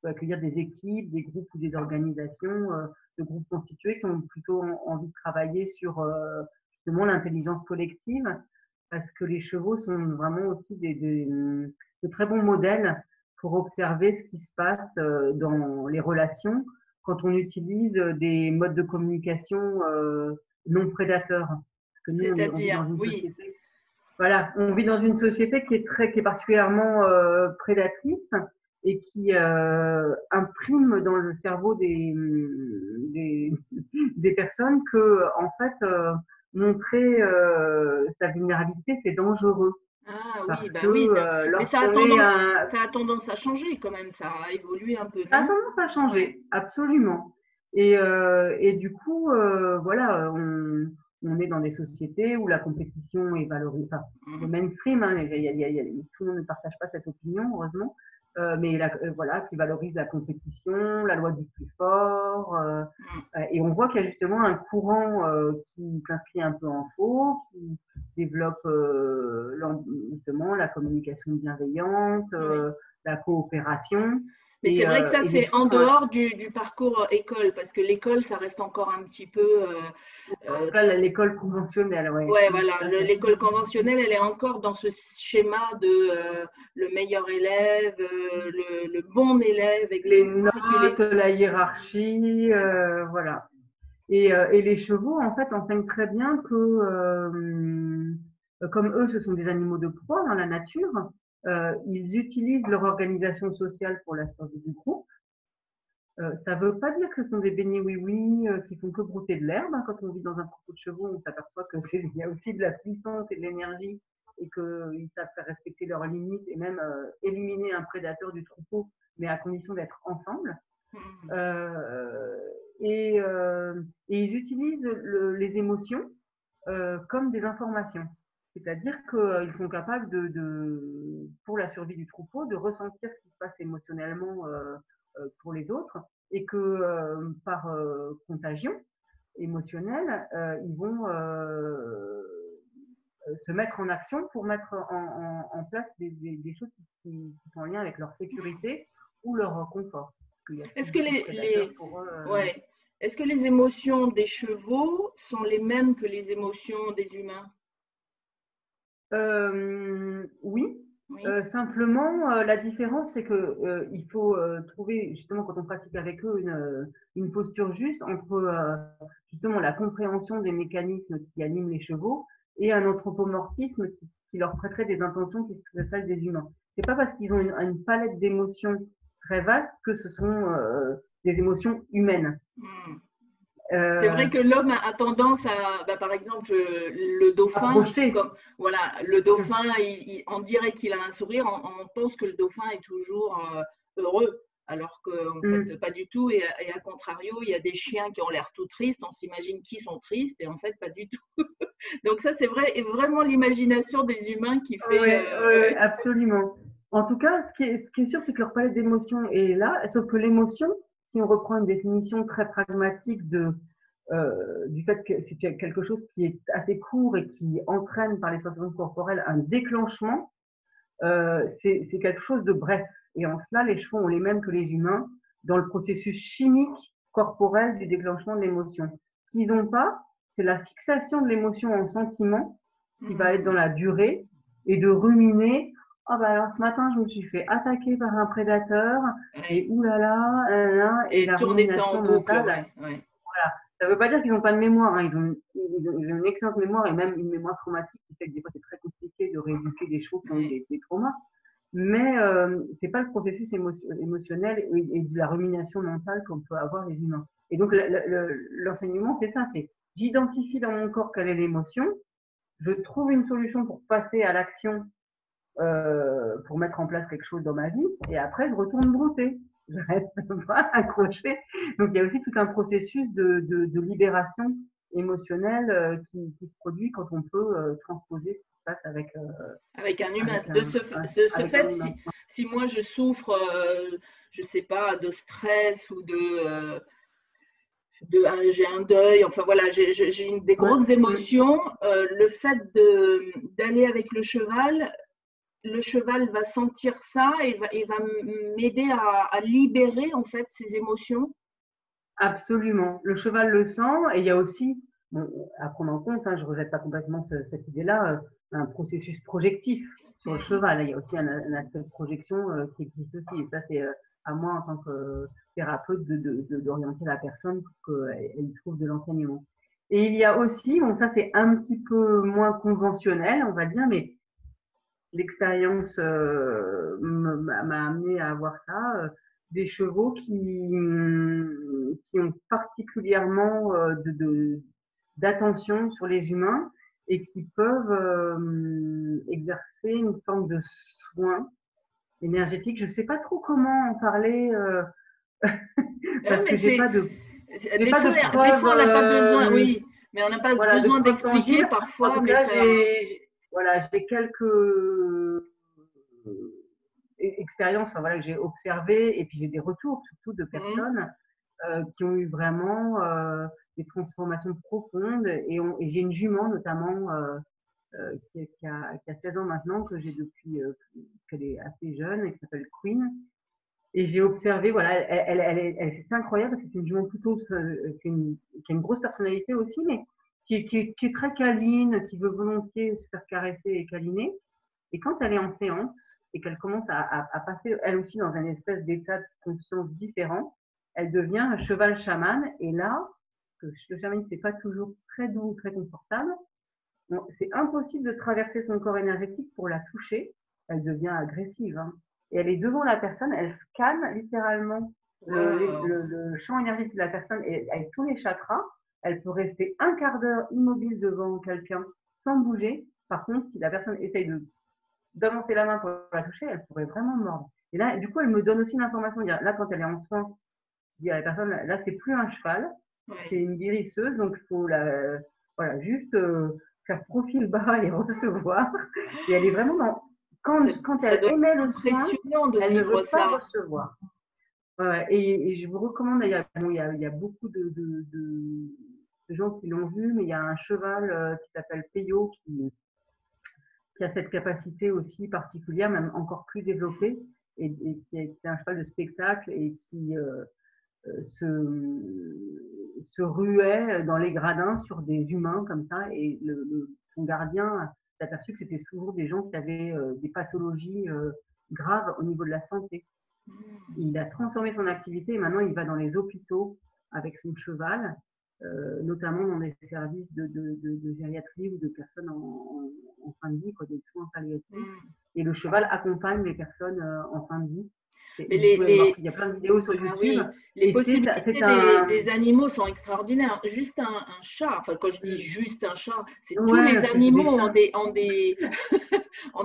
accueillir des équipes, des groupes ou des organisations de groupes constitués qui ont plutôt envie de travailler sur justement l'intelligence collective, parce que les chevaux sont vraiment aussi de très bons modèles pour observer ce qui se passe dans les relations quand on utilise des modes de communication non prédateurs. Parce que nous, on vit dans une société. Voilà, on vit dans une société qui est particulièrement prédatrice et qui imprime dans le cerveau des personnes que, en fait, montrer sa vulnérabilité, c'est dangereux. Ah oui, bah oui, mais ça a tendance à changer quand même, ça a évolué un peu, non? Ça a tendance à changer, absolument. Et du coup, voilà, on est dans des sociétés où la compétition est valorisée, enfin, le mainstream, hein, tout le monde ne partage pas cette opinion, heureusement, mais voilà, qui valorise la compétition, la loi du plus fort, et on voit qu'il y a justement un courant qui s'inscrit un peu en faux, qui développe justement la communication bienveillante, la coopération. Mais c'est vrai que ça, c'est en dehors du parcours école, parce que l'école, ça reste encore un petit peu… l'école conventionnelle, oui. Ouais, voilà, l'école conventionnelle, elle est encore dans ce schéma de le meilleur élève, le bon élève, etc. Les notes, la hiérarchie, voilà. Et les chevaux, en fait, enseignent très bien que, comme eux, ce sont des animaux de proie dans la nature, ils utilisent leur organisation sociale pour la survie du groupe. Ça ne veut pas dire que ce sont des beignets oui-oui qui font que brouter de l'herbe. Hein. Quand on vit dans un troupeau de chevaux, on s'aperçoit qu'il y a aussi de la puissance et de l'énergie et qu'ils savent faire respecter leurs limites et même éliminer un prédateur du troupeau, mais à condition d'être ensemble. Et ils utilisent les émotions comme des informations. C'est-à-dire qu'ils sont capables pour la survie du troupeau, de ressentir ce qui se passe émotionnellement pour les autres et que par contagion émotionnelle, ils vont se mettre en action pour mettre en place des choses qui sont en lien avec leur sécurité ou leur confort. Est-ce que Est-ce que les émotions des chevaux sont les mêmes que les émotions des humains? Oui, Oui. simplement, la différence, c'est que, il faut, trouver justement quand on pratique avec eux une posture juste entre, justement la compréhension des mécanismes qui animent les chevaux et un anthropomorphisme qui leur prêterait des intentions qui seraient celles des humains. C'est pas parce qu'ils ont une palette d'émotions très vaste que ce sont, des émotions humaines. Hmm. C'est vrai Heu, que l'homme a tendance à, bah, par exemple, le à dauphin, projeter. comme voilà, le Mmh. dauphin, on dirait qu'il a un sourire, on pense que le dauphin est toujours heureux, alors qu'en fait, Mmh. pas du tout. Et à contrario, il y a des chiens qui ont l'air tout tristes, on s'imagine qu'ils sont tristes, et en fait, pas du tout. Donc ça, c'est vrai, et vraiment l'imagination des humains qui fait, Ouais, ouais, ouais. absolument. En tout cas, ce qui est sûr, c'est que leur palette d'émotions est là, sauf que l'émotion, si on reprend une définition très pragmatique du fait que c'est quelque chose qui est assez court et qui entraîne par les sensations corporelles un déclenchement, c'est quelque chose de bref. Et en cela, les chevaux ont les mêmes que les humains dans le processus chimique corporel du déclenchement de l'émotion. Ce qu'ils n'ont pas, c'est la fixation de l'émotion en sentiment qui va être dans Hmm. la durée et de ruminer. Ah bah alors ce matin je me suis fait attaquer par un prédateur et Ouais. oulala, et Et la tourner ça en rumination boucle, mentale. ouais, ouais. Voilà. Ça ne veut pas dire qu'ils n'ont pas de mémoire, hein. Ils ont une excellente mémoire et même une mémoire traumatique qui fait que des fois c'est très compliqué de rééduquer des chevaux qui ont eu Ouais. des traumas. Mais c'est pas le processus émotionnel et de la rumination mentale qu'on peut avoir les humains. Et donc l'enseignement, c'est ça, c'est j'identifie dans mon corps quelle est l'émotion, je trouve une solution pour passer à l'action, pour mettre en place quelque chose dans ma vie, et après je retourne brouter. Je reste pas accrochée. Donc il y a aussi tout un processus de libération émotionnelle qui se produit quand on peut transposer ce qui se passe Avec un humain. avec un, De ce avec un fait, humain. si moi je souffre, je sais pas, de stress ou j'ai un deuil, enfin voilà, j'ai des Ouais. grosses émotions, le fait d'aller avec le cheval va sentir ça et va m'aider à libérer en fait ces émotions. Absolument. Le cheval le sent et il y a aussi, bon, à prendre en compte, hein, je ne rejette pas complètement cette idée-là, un processus projectif sur le Mm. cheval. Il y a aussi un aspect de projection qui existe aussi. Et ça, c'est à moi, en tant que thérapeute, d'orienter la personne pour qu'elle trouve de l'enseignement. Et il y a aussi, bon, ça c'est un petit peu moins conventionnel, on va dire, mais l'expérience m'a amené à avoir ça, des chevaux qui ont particulièrement d'attention sur les humains et qui peuvent exercer une forme de soin énergétique. Je ne sais pas trop comment en parler Ouais, parce mais que j'ai pas de des preuves, fois, on n'a pas besoin, oui, mais on n'a pas voilà, de besoin preuves d'expliquer tangibles. En parfois, tout mais cas, ça. voilà, j'ai quelques expériences, enfin, voilà, que j'ai observées, et puis j'ai des retours surtout de Mm. personnes qui ont eu vraiment des transformations profondes. Et j'ai une jument notamment qui a 16 ans maintenant, que j'ai depuis qu'elle est assez jeune et qui s'appelle Queen. Et j'ai observé, voilà, c'est incroyable, c'est une jument plutôt, qui a une grosse personnalité aussi, mais qui est très câline, qui veut volontiers se faire caresser et câliner. Et quand elle est en séance et qu'elle commence à passer elle aussi dans une espèce d'état de conscience différent, elle devient un cheval chaman. Et là, que le chaman, c'est pas toujours très doux, très confortable. Bon, c'est impossible de traverser son corps énergétique pour la toucher. Elle devient agressive, hein. Et elle est devant la personne, elle scanne littéralement Waouh. le champ énergétique de la personne et avec tous les chakras. Elle peut rester un quart d'heure immobile devant quelqu'un sans bouger. Par contre, si la personne essaye d'avancer la main pour la toucher, elle pourrait vraiment mordre. Et là, du coup, elle me donne aussi une information. Là, quand elle est en soin, je dis à la personne, là, c'est plus un cheval, c'est Ouais. une guérisseuse, donc il faut voilà, juste faire profil bas et recevoir. Et elle est vraiment quand Ça elle doit émet être le soin, impressionnant de elle ne vivre veut pas ça. recevoir. Ouais, et je vous recommande, il y a beaucoup de gens qui l'ont vu, mais il y a un cheval qui s'appelle Peyo qui a cette capacité aussi particulière, même encore plus développée, et qui est un cheval de spectacle et qui se ruait dans les gradins sur des humains comme ça. Et son gardien s'est aperçu que c'était toujours des gens qui avaient des pathologies graves au niveau de la santé. Il a transformé son activité et maintenant il va dans les hôpitaux avec son cheval, notamment dans des services de gériatrie ou de personnes en fin de vie, quoi, des soins palliatifs. Et le cheval accompagne les personnes en fin de vie. Mais il y a plein de vidéos sur YouTube. Oui, les possibilités des animaux sont extraordinaires. Juste un chat, enfin quand je dis juste un chat, c'est tous les animaux ont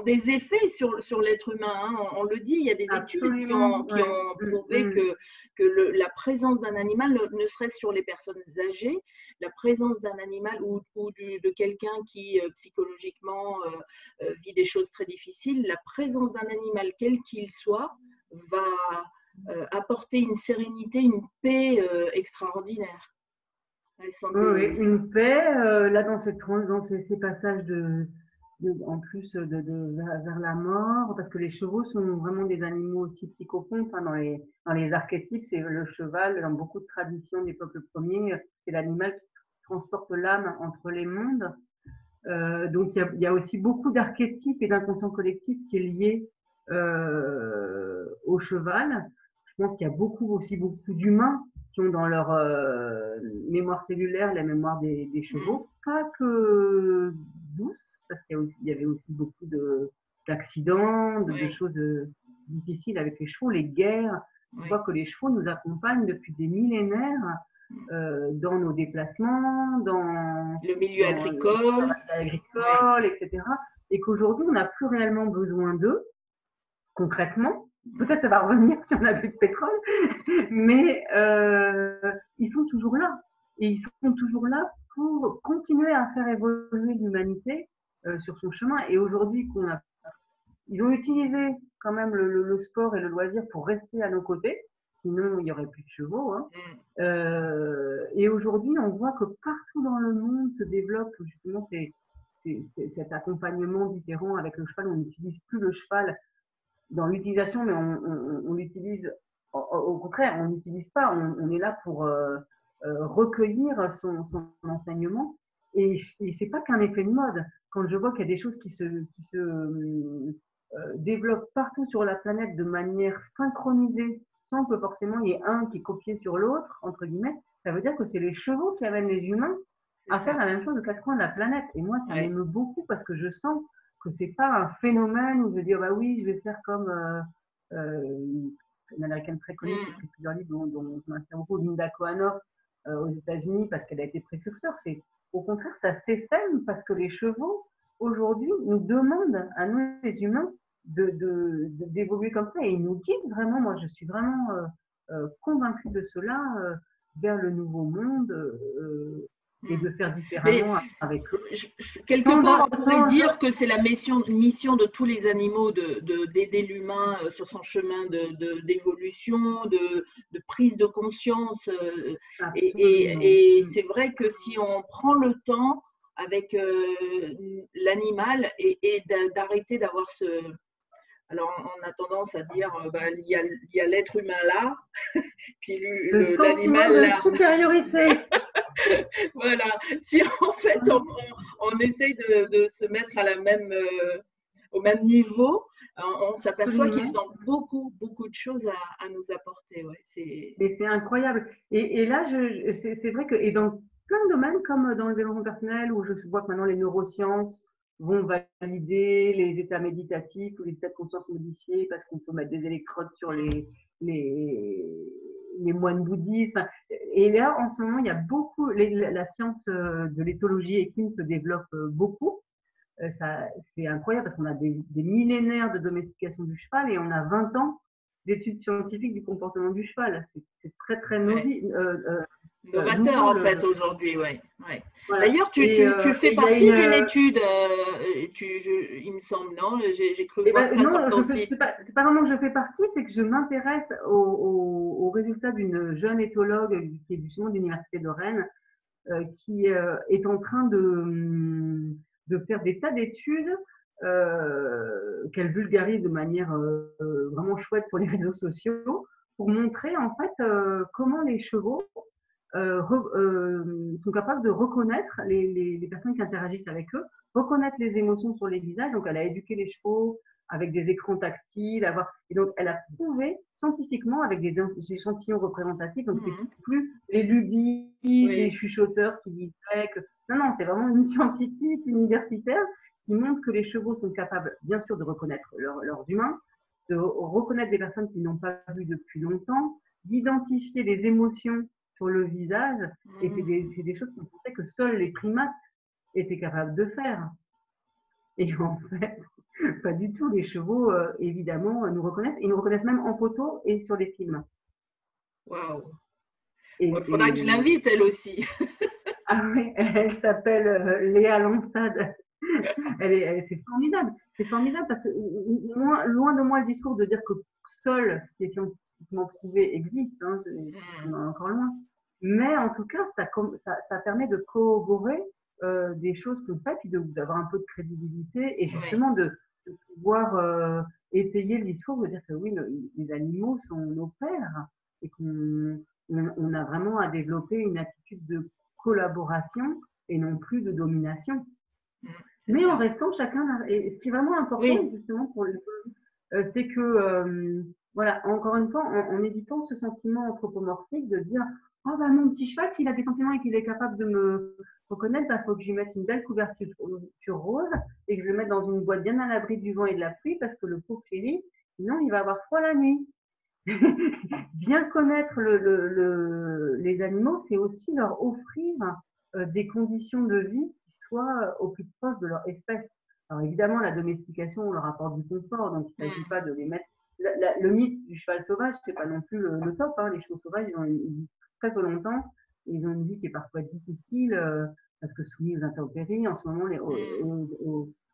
des effets sur l'être humain. Hein. On le dit, il y a des études qui ont prouvé que la présence d'un animal, ne serait-ce sur les personnes âgées, la présence d'un animal ou de quelqu'un qui psychologiquement vit des choses très difficiles, la présence d'un animal, quel qu'il soit, va apporter une sérénité, une paix extraordinaire. Oui, une paix, là dans ces passages en plus vers la mort, parce que les chevaux sont vraiment des animaux aussi psychophontes. Hein, dans les archétypes, c'est le cheval, dans beaucoup de traditions des peuples premiers, c'est l'animal qui transporte l'âme entre les mondes. Donc il y a aussi beaucoup d'archétypes et d'inconscient collectif qui est lié au cheval. Je pense qu'il y a beaucoup d'humains qui ont dans leur mémoire cellulaire la mémoire des chevaux, pas que douce, parce qu'il y avait aussi beaucoup d'accidents, de choses difficiles avec les chevaux, les guerres. On voit que les chevaux nous accompagnent depuis des millénaires dans nos déplacements, dans le milieu agricole, etc. Et qu'aujourd'hui, on n'a plus réellement besoin d'eux, concrètement. Peut-être ça va revenir si on n'a plus de pétrole, mais ils sont toujours là. Et ils sont toujours là pour continuer à faire évoluer l'humanité sur son chemin. Et aujourd'hui, ils ont utilisé quand même le sport et le loisir pour rester à nos côtés. Sinon, il n'y aurait plus de chevaux. Hein. Et aujourd'hui, on voit que partout dans le monde se développe justement cet accompagnement différent avec le cheval. On n'utilise plus le cheval dans l'utilisation, mais on l'utilise, au contraire, on n'utilise pas. On est là pour recueillir son enseignement. Et c'est pas qu'un effet de mode. Quand je vois qu'il y a des choses qui se développent partout sur la planète de manière synchronisée, sans que forcément il y ait un qui est copié sur l'autre, entre guillemets, ça veut dire que c'est les chevaux qui amènent les humains à faire la même chose de 4 coins de la planète. Et moi, ça m'émeut beaucoup parce que je sens que c'est pas un phénomène où je dis, bah oui, je vais faire comme une américaine très connue qui a écrit plusieurs livres dont je m'inspire beaucoup, Linda Kohanov, aux États-Unis, parce qu'elle a été précurseur. C'est au contraire, ça s'essaime parce que les chevaux aujourd'hui nous demandent à nous les humains d'évoluer comme ça et ils nous guident vraiment. Moi, je suis vraiment convaincue de cela vers le nouveau monde et de faire différemment avec eux. Quelque part, on pourrait dire que c'est la mission de tous les animaux d'aider l'humain sur son chemin d'évolution, de prise de conscience. Et c'est vrai que si on prend le temps avec l'animal et d'arrêter d'avoir ce… Alors, on a tendance à dire, il y a l'être humain là, puis l'animal là. Le supériorité. Voilà. Si en fait on essaye de se mettre à au même niveau, on s'aperçoit qu'ils ont beaucoup de choses à nous apporter. Ouais, c'est incroyable. Et là, c'est vrai que et dans plein de domaines, comme dans le développement personnel, où je vois que maintenant les neurosciences vont valider les états méditatifs ou les états de conscience modifiés parce qu'on peut mettre des électrodes sur les moines bouddhistes. Et là, en ce moment, il y a beaucoup, la science de l'éthologie équine se développe beaucoup. C'est incroyable parce qu'on a des millénaires de domestication du cheval et on a 20 ans d'études scientifiques du comportement du cheval. C'est très, très novateur en fait aujourd'hui, ouais. Voilà. D'ailleurs, tu fais partie d'une étude, il me semble, non? J'ai cru voir ça sur ton site. C'est pas vraiment que je fais partie, c'est que je m'intéresse aux résultats d'une jeune éthologue qui est justement de l'université de Rennes, qui est en train de faire des tas d'études qu'elle vulgarise de manière vraiment chouette sur les réseaux sociaux pour montrer en fait comment les chevaux sont capables de reconnaître les personnes qui interagissent avec eux, reconnaître les émotions sur les visages. Donc, elle a éduqué les chevaux avec des écrans tactiles. Et donc, elle a prouvé scientifiquement avec des échantillons représentatifs. Donc, c'est plus les lubies des chuchoteurs qui disent que… Non, non, c'est vraiment une scientifique universitaire qui montre que les chevaux sont capables, bien sûr, de reconnaître leurs humains, de reconnaître des personnes qu'ils n'ont pas vues depuis longtemps, d'identifier les émotions sur le visage. Et c'est des choses qu'on pensait que seuls les primates étaient capables de faire. Et en fait, pas du tout. Les chevaux, évidemment, nous reconnaissent. Ils nous reconnaissent même en photo et sur les films. Waouh! Il faudra que je l'invite, elle aussi. Ah oui, elle s'appelle Léa Lansade. C'est formidable. C'est formidable parce que loin de moi le discours de dire que seul ce qui est scientifiquement prouvé existe, hein, on est encore loin. Mais en tout cas, ça permet de corroborer des choses qu'on fait, puis d'avoir un peu de crédibilité et justement de pouvoir étayer le discours, de dire que oui, les animaux sont nos pères et qu'on a vraiment à développer une attitude de collaboration et non plus de domination. Mais en restant chacun… Et ce qui est vraiment important, justement, pour c'est que, voilà, encore une fois, en évitant ce sentiment anthropomorphique de dire « Oh, bah, mon petit cheval, s'il a des sentiments et qu'il est capable de me reconnaître, il faut que je lui mette une belle couverture rose et que je le mette dans une boîte bien à l'abri du vent et de la pluie parce que le pauvre chéri, sinon, il va avoir froid la nuit. » Bien connaître les animaux, c'est aussi leur offrir des conditions de vie qui soient au plus proche de leur espèce. Alors évidemment, la domestication, on leur apporte du confort, donc il ne s'agit pas de les mettre… Le mythe du cheval sauvage, c'est pas non plus le top. Hein. Les chevaux sauvages, ils ont une vie très peu longtemps. Ils ont une vie qui est parfois difficile parce que soumis aux intempéries. En ce moment,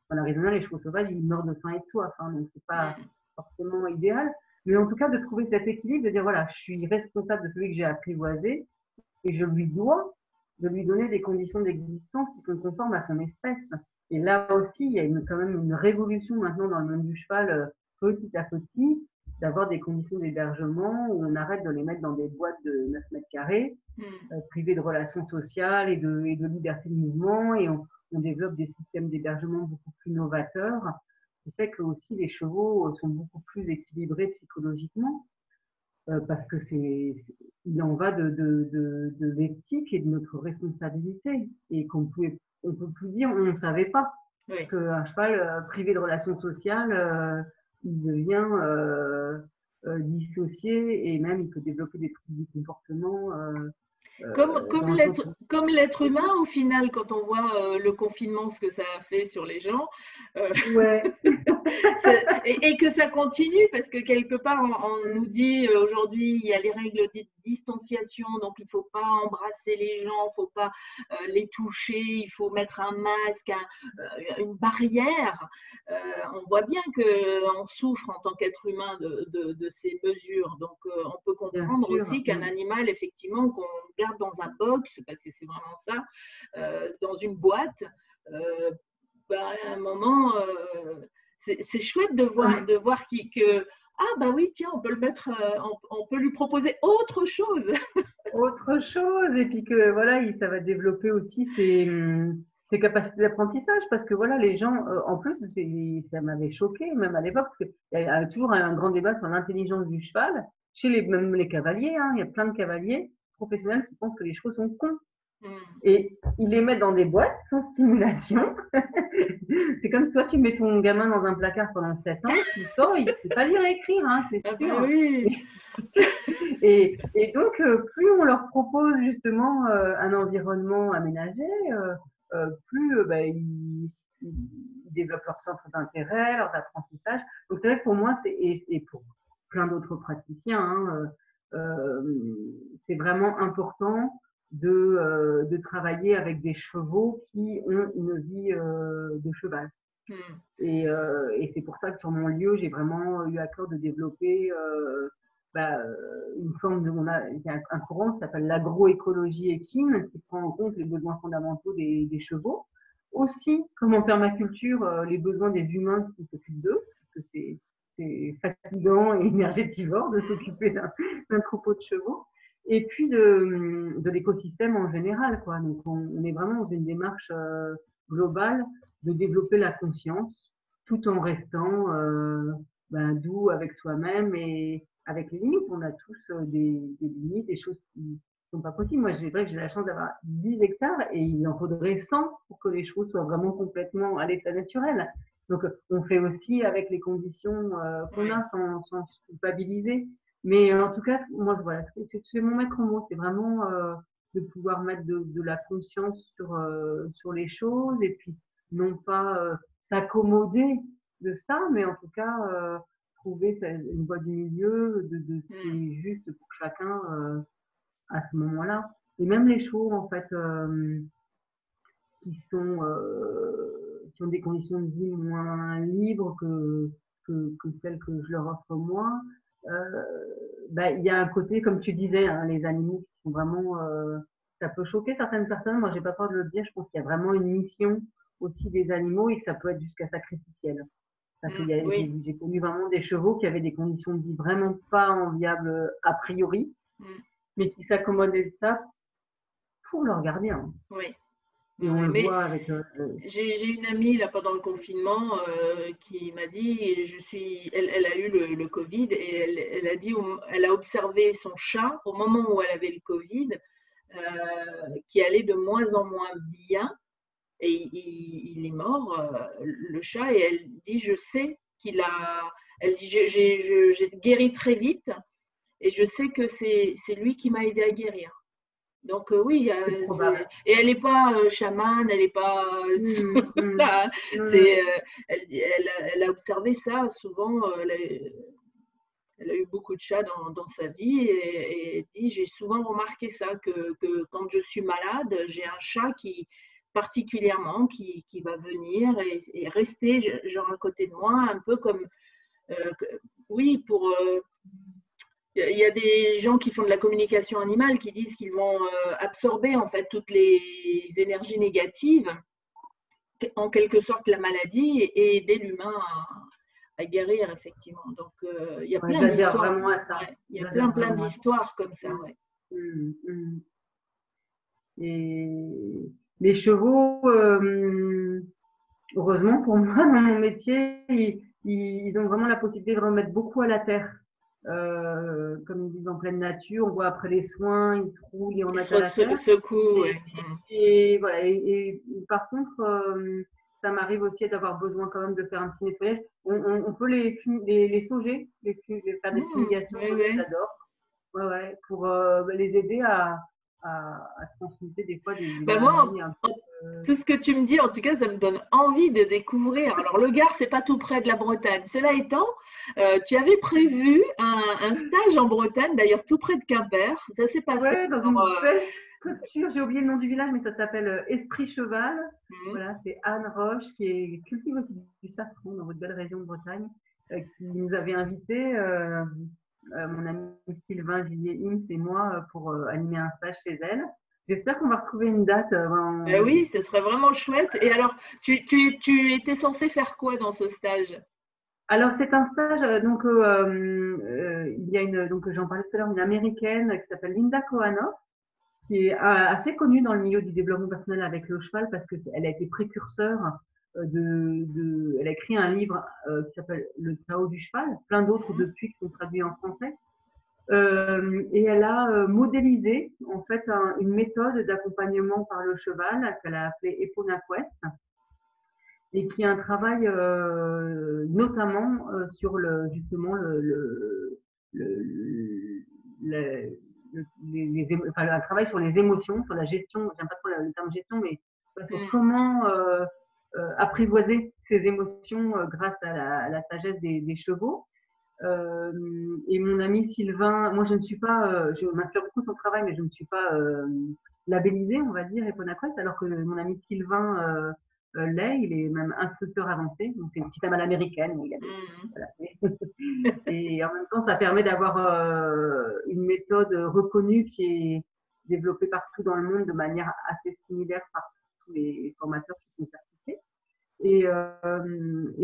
en Arizona, les chevaux sauvages, ils meurent de faim et de soif. Hein, donc c'est pas forcément idéal. Mais en tout cas, de trouver cet équilibre, de dire voilà, je suis responsable de celui que j'ai apprivoisé et je lui dois de lui donner des conditions d'existence qui sont conformes à son espèce. Et là aussi, il y a quand même une révolution maintenant dans le monde du cheval, petit à petit, d'avoir des conditions d'hébergement où on arrête de les mettre dans des boîtes de 9 mètres carrés, privées de relations sociales et de liberté de mouvement, et on développe des systèmes d'hébergement beaucoup plus novateurs, qui fait que aussi les chevaux sont beaucoup plus équilibrés psychologiquement, parce que il en va de l'éthique et de notre responsabilité, et on peut plus dire on ne savait pas qu'un cheval privé de relations sociales, il devient dissocié et même il peut développer des troubles du comportement. Comme l'être humain, au final, quand on voit le confinement, ce que ça a fait sur les gens, et que ça continue, parce que quelque part, on nous dit aujourd'hui, il y a les règles de distanciation, donc il ne faut pas embrasser les gens, il ne faut pas les toucher, il faut mettre un masque, une barrière. On voit bien qu'on souffre en tant qu'être humain de ces mesures. Donc, on peut comprendre aussi qu'un animal, effectivement, qu'on garde dans un box, parce que c'est vraiment ça, dans une boîte, à un moment, c'est chouette de voir que ah bah oui, tiens, on peut le mettre, on peut lui proposer autre chose. Autre chose, et puis que voilà, ça va développer aussi ses capacités d'apprentissage, parce que voilà, les gens, en plus, ça m'avait choqué, même à l'époque, parce qu'il y a toujours un grand débat sur l'intelligence du cheval, chez même les cavaliers, hein, il y a plein de cavaliers professionnels qui pensent que les chevaux sont cons. Et ils les mettent dans des boîtes sans stimulation. C'est comme toi, tu mets ton gamin dans un placard pendant 7 ans, il sort, il ne sait pas lire et écrire, hein, c'est sûr. Oui. Et donc, plus on leur propose justement un environnement aménagé, plus ils développent leur centre d'intérêt, leurs apprentissages. Donc, c'est vrai que pour moi, et pour plein d'autres praticiens, c'est vraiment important de travailler avec des chevaux qui ont une vie de cheval. Et c'est pour ça que sur mon lieu, j'ai vraiment eu à cœur de développer une forme il y a un courant qui s'appelle l'agroécologie équine, qui prend en compte les besoins fondamentaux des chevaux. Aussi, comme en permaculture, les besoins des humains qui s'occupent d'eux, parce que c'est fatigant et énergétivore de s'occuper d'un troupeau de chevaux. et puis de l'écosystème en général, quoi. Donc, on est vraiment dans une démarche globale de développer la conscience tout en restant doux avec soi-même et avec les limites. On a tous des limites, des choses qui sont pas possibles. Moi, c'est vrai que j'ai la chance d'avoir 10 hectares et il en faudrait 100 pour que les choses soient vraiment complètement à l'état naturel. Donc, on fait aussi avec les conditions qu'on a sans se culpabiliser. Mais en tout cas, moi, voilà, c'est mon maître mot. C'est vraiment de pouvoir mettre de la conscience sur les choses et puis non pas s'accommoder de ça, mais en tout cas trouver une voie du milieu de ce qui est juste pour chacun à ce moment-là. Et même les chevaux, en fait, qui ont des conditions de vie moins libres que celles que je leur offre moi, il y a un côté, comme tu disais, hein, les animaux qui sont vraiment, ça peut choquer certaines personnes. Moi, j'ai pas peur de le dire. Je pense qu'il y a vraiment une mission aussi des animaux et que ça peut être jusqu'à sacrificiel. Parce que j'ai connu vraiment des chevaux qui avaient des conditions de vie vraiment pas enviables a priori, mais qui s'accommodaient de ça pour leur gardien. Oui. Et on le voit avec. J'ai une amie là pendant le confinement qui m'a dit, elle a eu le Covid et elle a dit, elle a observé son chat au moment où elle avait le Covid, qui allait de moins en moins bien et il est mort, le chat, et elle dit, je sais qu'il a, elle dit, j'ai guéri très vite et je sais que c'est lui qui m'a aidé à guérir. Donc oui, et elle n'est pas chamane, elle n'est pas là, elle a observé ça souvent. Elle a eu beaucoup de chats dans sa vie et dit, j'ai souvent remarqué ça que quand je suis malade, j'ai un chat qui particulièrement qui va venir et rester genre à côté de moi, un peu comme oui pour il y a des gens qui font de la communication animale qui disent qu'ils vont absorber en fait toutes les énergies négatives, en quelque sorte la maladie, et aider l'humain à guérir effectivement. Donc il y a plein d'histoires. Il y a plein d'histoires comme ça. Et les chevaux, heureusement pour moi, dans mon métier, ils ont vraiment la possibilité de remettre beaucoup à la terre. Comme ils disent en pleine nature, on voit après les soins, ils se roulent, ils remettent à la terre. Secouent, et voilà. Et par contre, ça m'arrive aussi d'avoir besoin quand même de faire un petit nettoyage. On peut les sauger, faire des fumigations, j'adore. Ouais, pour les aider à se consulter des fois des maladies un peu. Tout ce que tu me dis, en tout cas, ça me donne envie de découvrir. Alors, le Gard, c'est pas tout près de la Bretagne. Cela étant, tu avais prévu un stage en Bretagne, d'ailleurs tout près de Quimper. Ça s'est passé. Ouais, dans une belle structure. J'ai oublié le nom du village, mais ça s'appelle Esprit Cheval. Voilà, c'est Anne Roche qui cultive aussi du safran dans votre belle région de Bretagne, qui nous avait invités. Mon ami Sylvain Gillier-Ims et moi pour animer un stage chez elle. J'espère qu'on va retrouver une date. Oui, ce serait vraiment chouette. Et alors, tu étais censé faire quoi dans ce stage? Alors, c'est un stage, donc il y a donc j'en parlais tout à l'heure, une américaine qui s'appelle Linda Kohanoff, qui est assez connue dans le milieu du développement personnel avec le cheval parce qu'elle a été précurseur elle a écrit un livre qui s'appelle Le Tao du cheval, plein d'autres depuis qui sont traduits en français. Et elle a modélisé en fait une méthode d'accompagnement par le cheval qu'elle a appelée Epona Quest et qui est un travail notamment sur justement un travail sur les émotions, sur la gestion. J'aime pas trop le terme gestion, mais sur comment apprivoiser ses émotions grâce à la sagesse des chevaux. Et mon ami Sylvain, moi je ne suis pas, je m'inspire beaucoup de son travail, mais je ne suis pas labellisée, on va dire, Eponaquest, alors que mon ami Sylvain l'est, il est même instructeur avancé, donc c'est une petite à l'américaine. Et en même temps, ça permet d'avoir une méthode reconnue qui est développée partout dans le monde de manière assez similaire par tous les formateurs qui sont certifiés. Et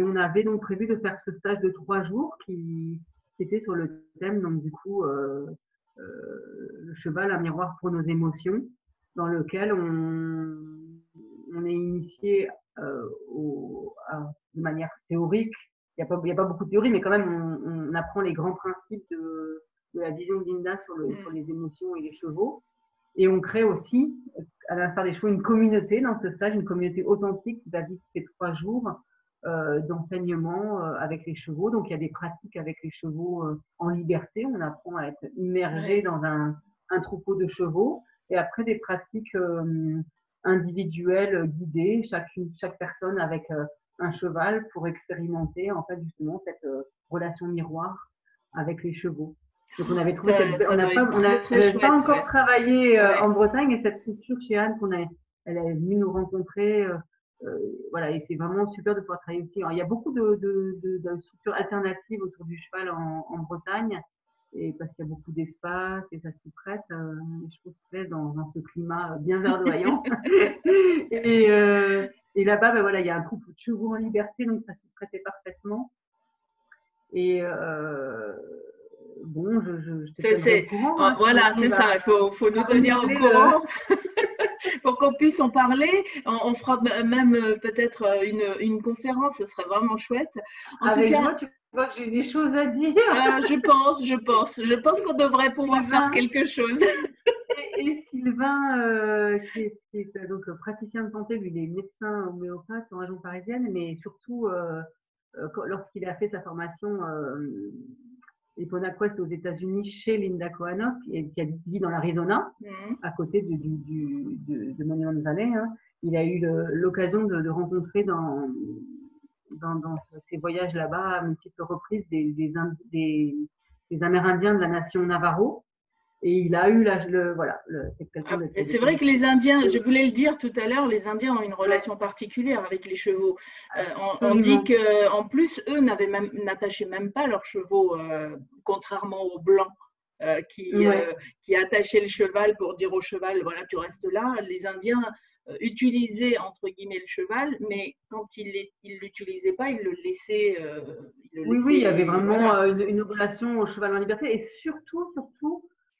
on avait donc prévu de faire ce stage de 3 jours qui était sur le thème, donc du coup, le cheval, un miroir pour nos émotions, dans lequel on est initié de manière théorique. Il n'y a pas beaucoup de théorie, mais quand même, on apprend les grands principes de la vision de Linda sur les émotions et les chevaux. Et on crée aussi, à l'instar des chevaux, une communauté dans ce stage, une communauté authentique qui va vivre ces 3 jours d'enseignement avec les chevaux. Donc, il y a des pratiques avec les chevaux en liberté. On apprend à être immergé dans un troupeau de chevaux. Et après, des pratiques individuelles, guidées, chaque personne avec un cheval pour expérimenter, en fait, justement, cette relation miroir avec les chevaux. Donc, on avait trouvé on n'avait pas encore travaillé en Bretagne, et cette structure chez Anne, elle est venue nous rencontrer. Voilà, et c'est vraiment super de pouvoir travailler aussi. Alors, il y a beaucoup de structures alternatives autour du cheval en Bretagne, et parce qu'il y a beaucoup d'espace et ça s'y prête. Je trouve que dans ce climat bien verdoyant. et là-bas, voilà, il y a un troupeau de chevaux en liberté, donc ça s'y prêtait parfaitement. Et bon, je t'ai au courant. Voilà, c'est ça. Il faut nous tenir au courant pour qu'on puisse en parler. On fera même peut-être une conférence. Ce serait vraiment chouette. Avec moi, tu vois que j'ai des choses à dire. Je pense qu'on devrait pouvoir faire quelque chose. Et Sylvain, qui est donc praticien de santé, lui, il est médecin homéopathe en région parisienne, mais surtout lorsqu'il a fait sa formation EponaQuest aux États-Unis chez Linda Kohanok, qui vit dans l'Arizona, à côté de Monument Valley, hein. Il a eu l'occasion de rencontrer dans ses voyages là-bas à multiples reprises des Amérindiens de la nation Navajo. Et il a eu c'est vrai que les Indiens, je voulais le dire tout à l'heure, les Indiens ont une relation particulière avec les chevaux. On dit qu'en plus, eux n'attachaient même pas leurs chevaux, contrairement aux Blancs qui attachaient le cheval pour dire au cheval, voilà, tu restes là. Les Indiens utilisaient, entre guillemets, le cheval, mais quand ils ne l'utilisaient pas, ils le laissaient. Oui, il y avait vraiment une relation au cheval en liberté, et surtout,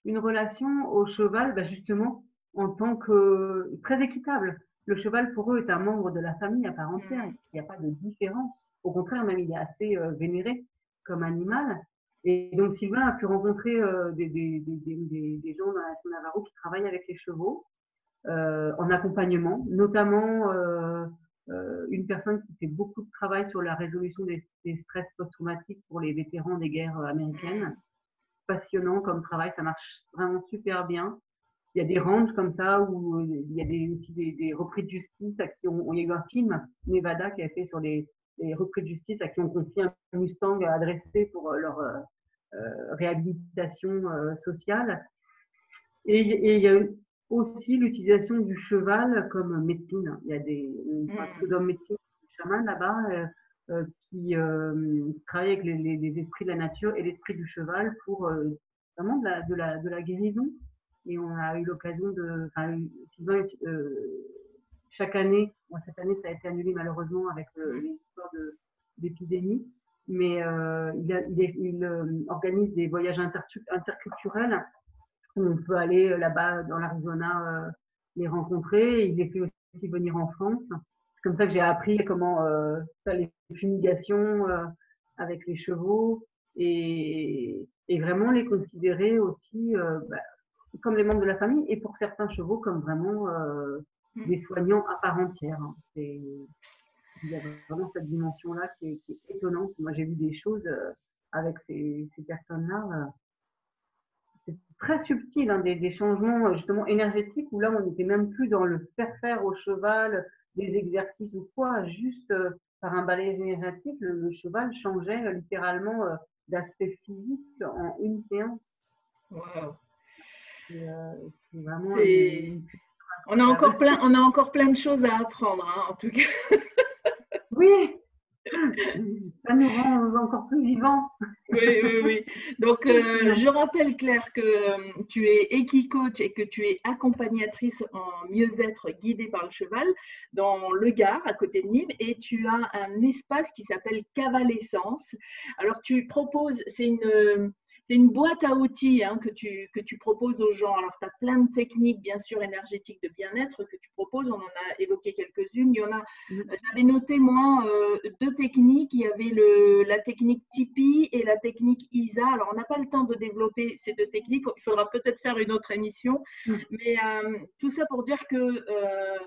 une relation au cheval, justement, en tant que très équitable. Le cheval, pour eux, est un membre de la famille à part entière. Il n'y a pas de différence. Au contraire, même, il est assez vénéré comme animal. Et donc, Sylvain a pu rencontrer des gens dans la nation Navajo qui travaillent avec les chevaux en accompagnement, notamment une personne qui fait beaucoup de travail sur la résolution des stress post-traumatiques pour les vétérans des guerres américaines. Passionnant comme travail, ça marche vraiment super bien. Il y a des ranges comme ça où il y a aussi des repris de justice à qui il y a eu un film, Nevada, qui a fait sur les repris de justice à qui on confie un Mustang adressé pour leur réhabilitation sociale. Et il y a aussi l'utilisation du cheval comme médecine. Il y a des d'hommes médecine, des chamans là-bas qui travaillent avec les esprits de la nature et l'esprit du cheval pour vraiment de la guérison. Et on a eu l'occasion chaque année, cette année ça a été annulé malheureusement avec les histoires d'épidémie, mais il organise des voyages interculturels où on peut aller là-bas dans l'Arizona les rencontrer. Il les fait aussi venir en France. C'est comme ça que j'ai appris comment faire les fumigations avec les chevaux et vraiment les considérer aussi comme des membres de la famille, et pour certains chevaux comme vraiment des soignants à part entière. Il y a vraiment cette dimension-là qui est étonnante. Moi, j'ai vu des choses avec ces personnes-là. C'est très subtil, hein, des changements justement énergétiques où là, on n'était même plus dans le faire au cheval des exercices ou quoi, juste par un balayage énergétique, le cheval changeait littéralement d'aspect physique en une séance. Wow. C'est vraiment on a encore plein de choses à apprendre, hein, en tout cas. Oui, ça nous rend encore plus vivants. Oui. Donc, je rappelle, Claire, que tu es équicoach et que tu es accompagnatrice en mieux-être guidée par le cheval dans le Gard, à côté de Nîmes, et tu as un espace qui s'appelle Cavalescence. Alors, tu proposes, c'est une boîte à outils que tu proposes aux gens. Alors, tu as plein de techniques, bien sûr, énergétiques de bien-être que tu proposes. On en a évoqué quelques-unes. Il y en a, j'avais noté, moi, 2 techniques. Il y avait la technique Tipeee et la technique ISA. Alors, on n'a pas le temps de développer ces 2 techniques. Il faudra peut-être faire une autre émission. Mais tout ça pour dire que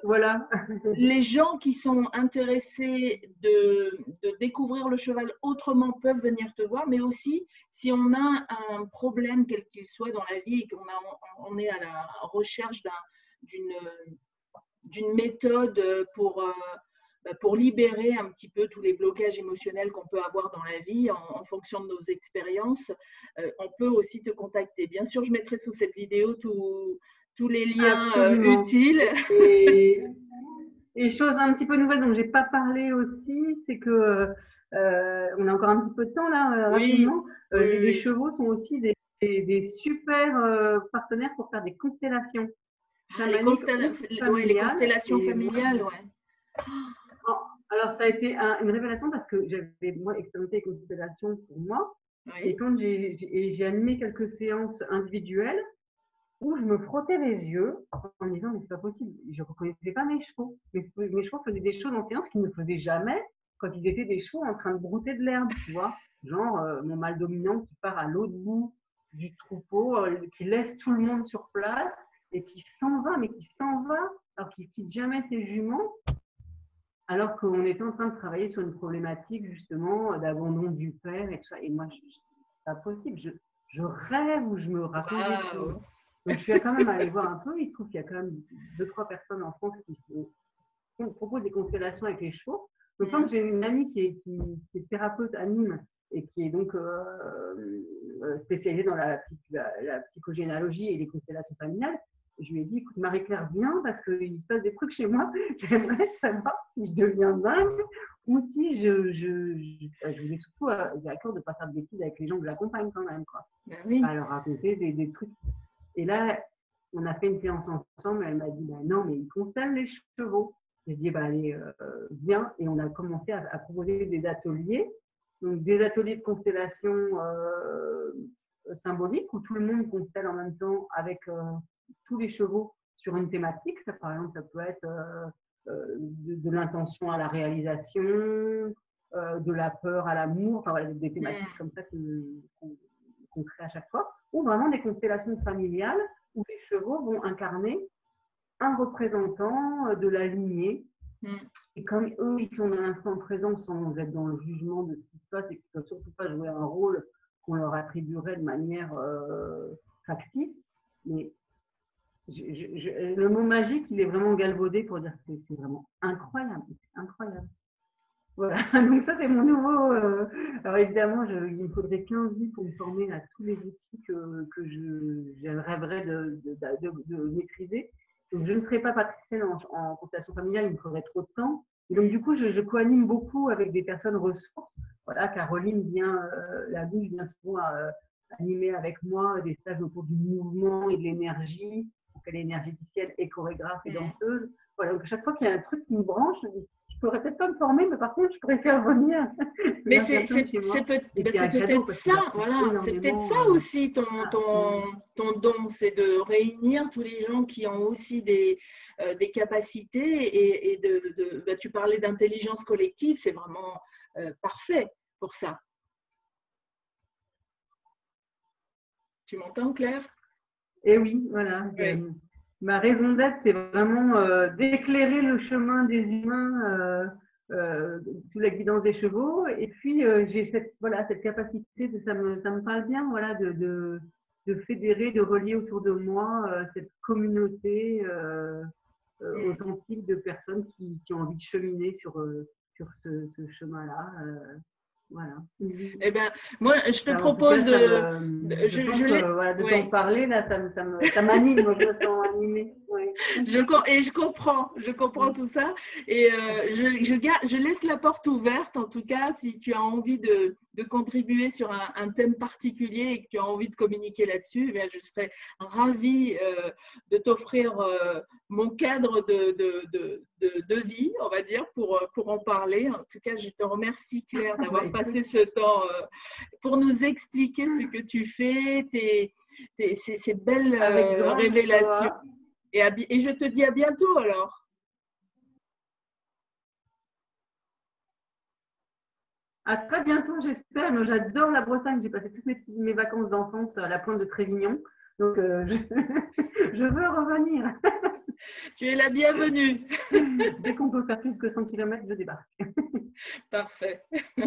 voilà. les gens qui sont intéressés de découvrir le cheval autrement peuvent venir te voir, mais aussi si on a un problème, quel qu'il soit dans la vie, et qu'on est à la recherche d'une méthode pour libérer un petit peu tous les blocages émotionnels qu'on peut avoir dans la vie en fonction de nos expériences, on peut aussi te contacter. Bien sûr, je mettrai sous cette vidéo tous les liens utiles. Et chose un petit peu nouvelle dont j'ai pas parlé aussi, c'est que on a encore un petit peu de temps là, rapidement. Les chevaux sont aussi des super partenaires pour faire des constellations. Les constellations familiales, ouais. Alors ça a été une révélation parce que j'avais moi expérimenté les constellations pour moi. Oui. Et quand j'ai animé quelques séances individuelles, où je me frottais les yeux en me disant mais c'est pas possible, je ne reconnaissais pas mes chevaux. Mes chevaux faisaient des choses en séance qu'ils ne faisaient jamais quand ils étaient des chevaux en train de brouter de l'herbe, tu vois. Genre mon mâle dominant qui part à l'autre bout du troupeau, qui laisse tout le monde sur place et qui s'en va, mais qui s'en va alors qu'il ne quitte jamais ses juments, alors qu'on était en train de travailler sur une problématique justement d'abandon du père et tout ça. Et moi, c'est pas possible, je rêve ou je me raconte des choses. Donc, je suis quand même allée voir un peu. Il se trouve qu'il y a quand même 2-3 personnes en France qui proposent des constellations avec les chevaux. Donc, quand j'ai une amie qui est thérapeute à Nîmes et qui est donc spécialisée dans la psychogénéalogie et les constellations familiales, je lui ai dit, écoute, Marie-Claire, viens parce qu'il se passe des trucs chez moi. J'aimerais savoir si je deviens dingue ou si je voulais surtout j'ai à cœur de ne pas faire de bêtises avec les gens que j'accompagne quand même, quoi. Ben oui. À leur raconter des trucs. Et là, on a fait une séance ensemble. Elle m'a dit, bah non, mais ils constellent les chevaux. J'ai dit, bah allez, viens. Et on a commencé à proposer des ateliers. Donc, des ateliers de constellation symbolique où tout le monde constelle en même temps avec tous les chevaux sur une thématique. Ça, par exemple, ça peut être de l'intention à la réalisation, de la peur à l'amour, enfin voilà, des thématiques comme ça qu'on crée à chaque fois, ou vraiment des constellations familiales où les chevaux vont incarner un représentant de la lignée. Et comme eux, ils sont dans l'instant présent sans être dans le jugement de ce qui se passe et qu'ils ne peuvent surtout pas jouer un rôle qu'on leur attribuerait de manière factice, mais le mot magique, il est vraiment galvaudé pour dire que c'est vraiment incroyable, incroyable. Voilà, donc ça c'est mon nouveau. Alors évidemment, il me faudrait 15 vies pour me former à tous les outils que je rêverais de maîtriser. Donc je ne serai pas praticienne en constellation familiale, il me faudrait trop de temps. Et donc du coup, je co-anime beaucoup avec des personnes ressources. Voilà, Caroline Labouche vient souvent animer avec moi des stages autour du mouvement et de l'énergie. Elle est énergéticienne et chorégraphe et danseuse. Voilà, donc à chaque fois qu'il y a un truc qui me branche, je pourrais peut-être pas me former, mais par contre, je pourrais faire venir. Mais c'est peut-être ça, voilà, c'est peut-être ça aussi ton don, c'est de réunir tous les gens qui ont aussi des capacités et tu parlais d'intelligence collective, c'est vraiment parfait pour ça. Tu m'entends, Claire? Eh oui, voilà. Oui. Ma raison d'être, c'est vraiment d'éclairer le chemin des humains sous la guidance des chevaux. Et puis, j'ai cette capacité, ça me parle bien, voilà, de fédérer, de relier autour de moi cette communauté authentique de personnes qui ont envie de cheminer sur ce chemin-là. Voilà. Eh ben, moi, je te propose de t'en parler, là, ça m'anime, moi, je me sens animée. Ouais. Je comprends tout ça. Et je laisse la porte ouverte, en tout cas, si tu as envie de contribuer sur un thème particulier et que tu as envie de communiquer là-dessus, eh je serais ravie de t'offrir mon cadre de vie, on va dire, pour en parler. En tout cas, je te remercie, Claire, d'avoir passer ce temps pour nous expliquer ce que tu fais, ces belles révélations. Et je te dis à bientôt alors. À très bientôt, j'espère. Moi, j'adore la Bretagne. J'ai passé toutes mes vacances d'enfance à la pointe de Trévignon. Donc, je veux revenir. Tu es la bienvenue. Dès qu'on peut faire plus que 100 km, je débarque. Parfait.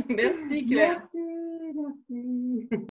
Merci Claire. Merci, merci.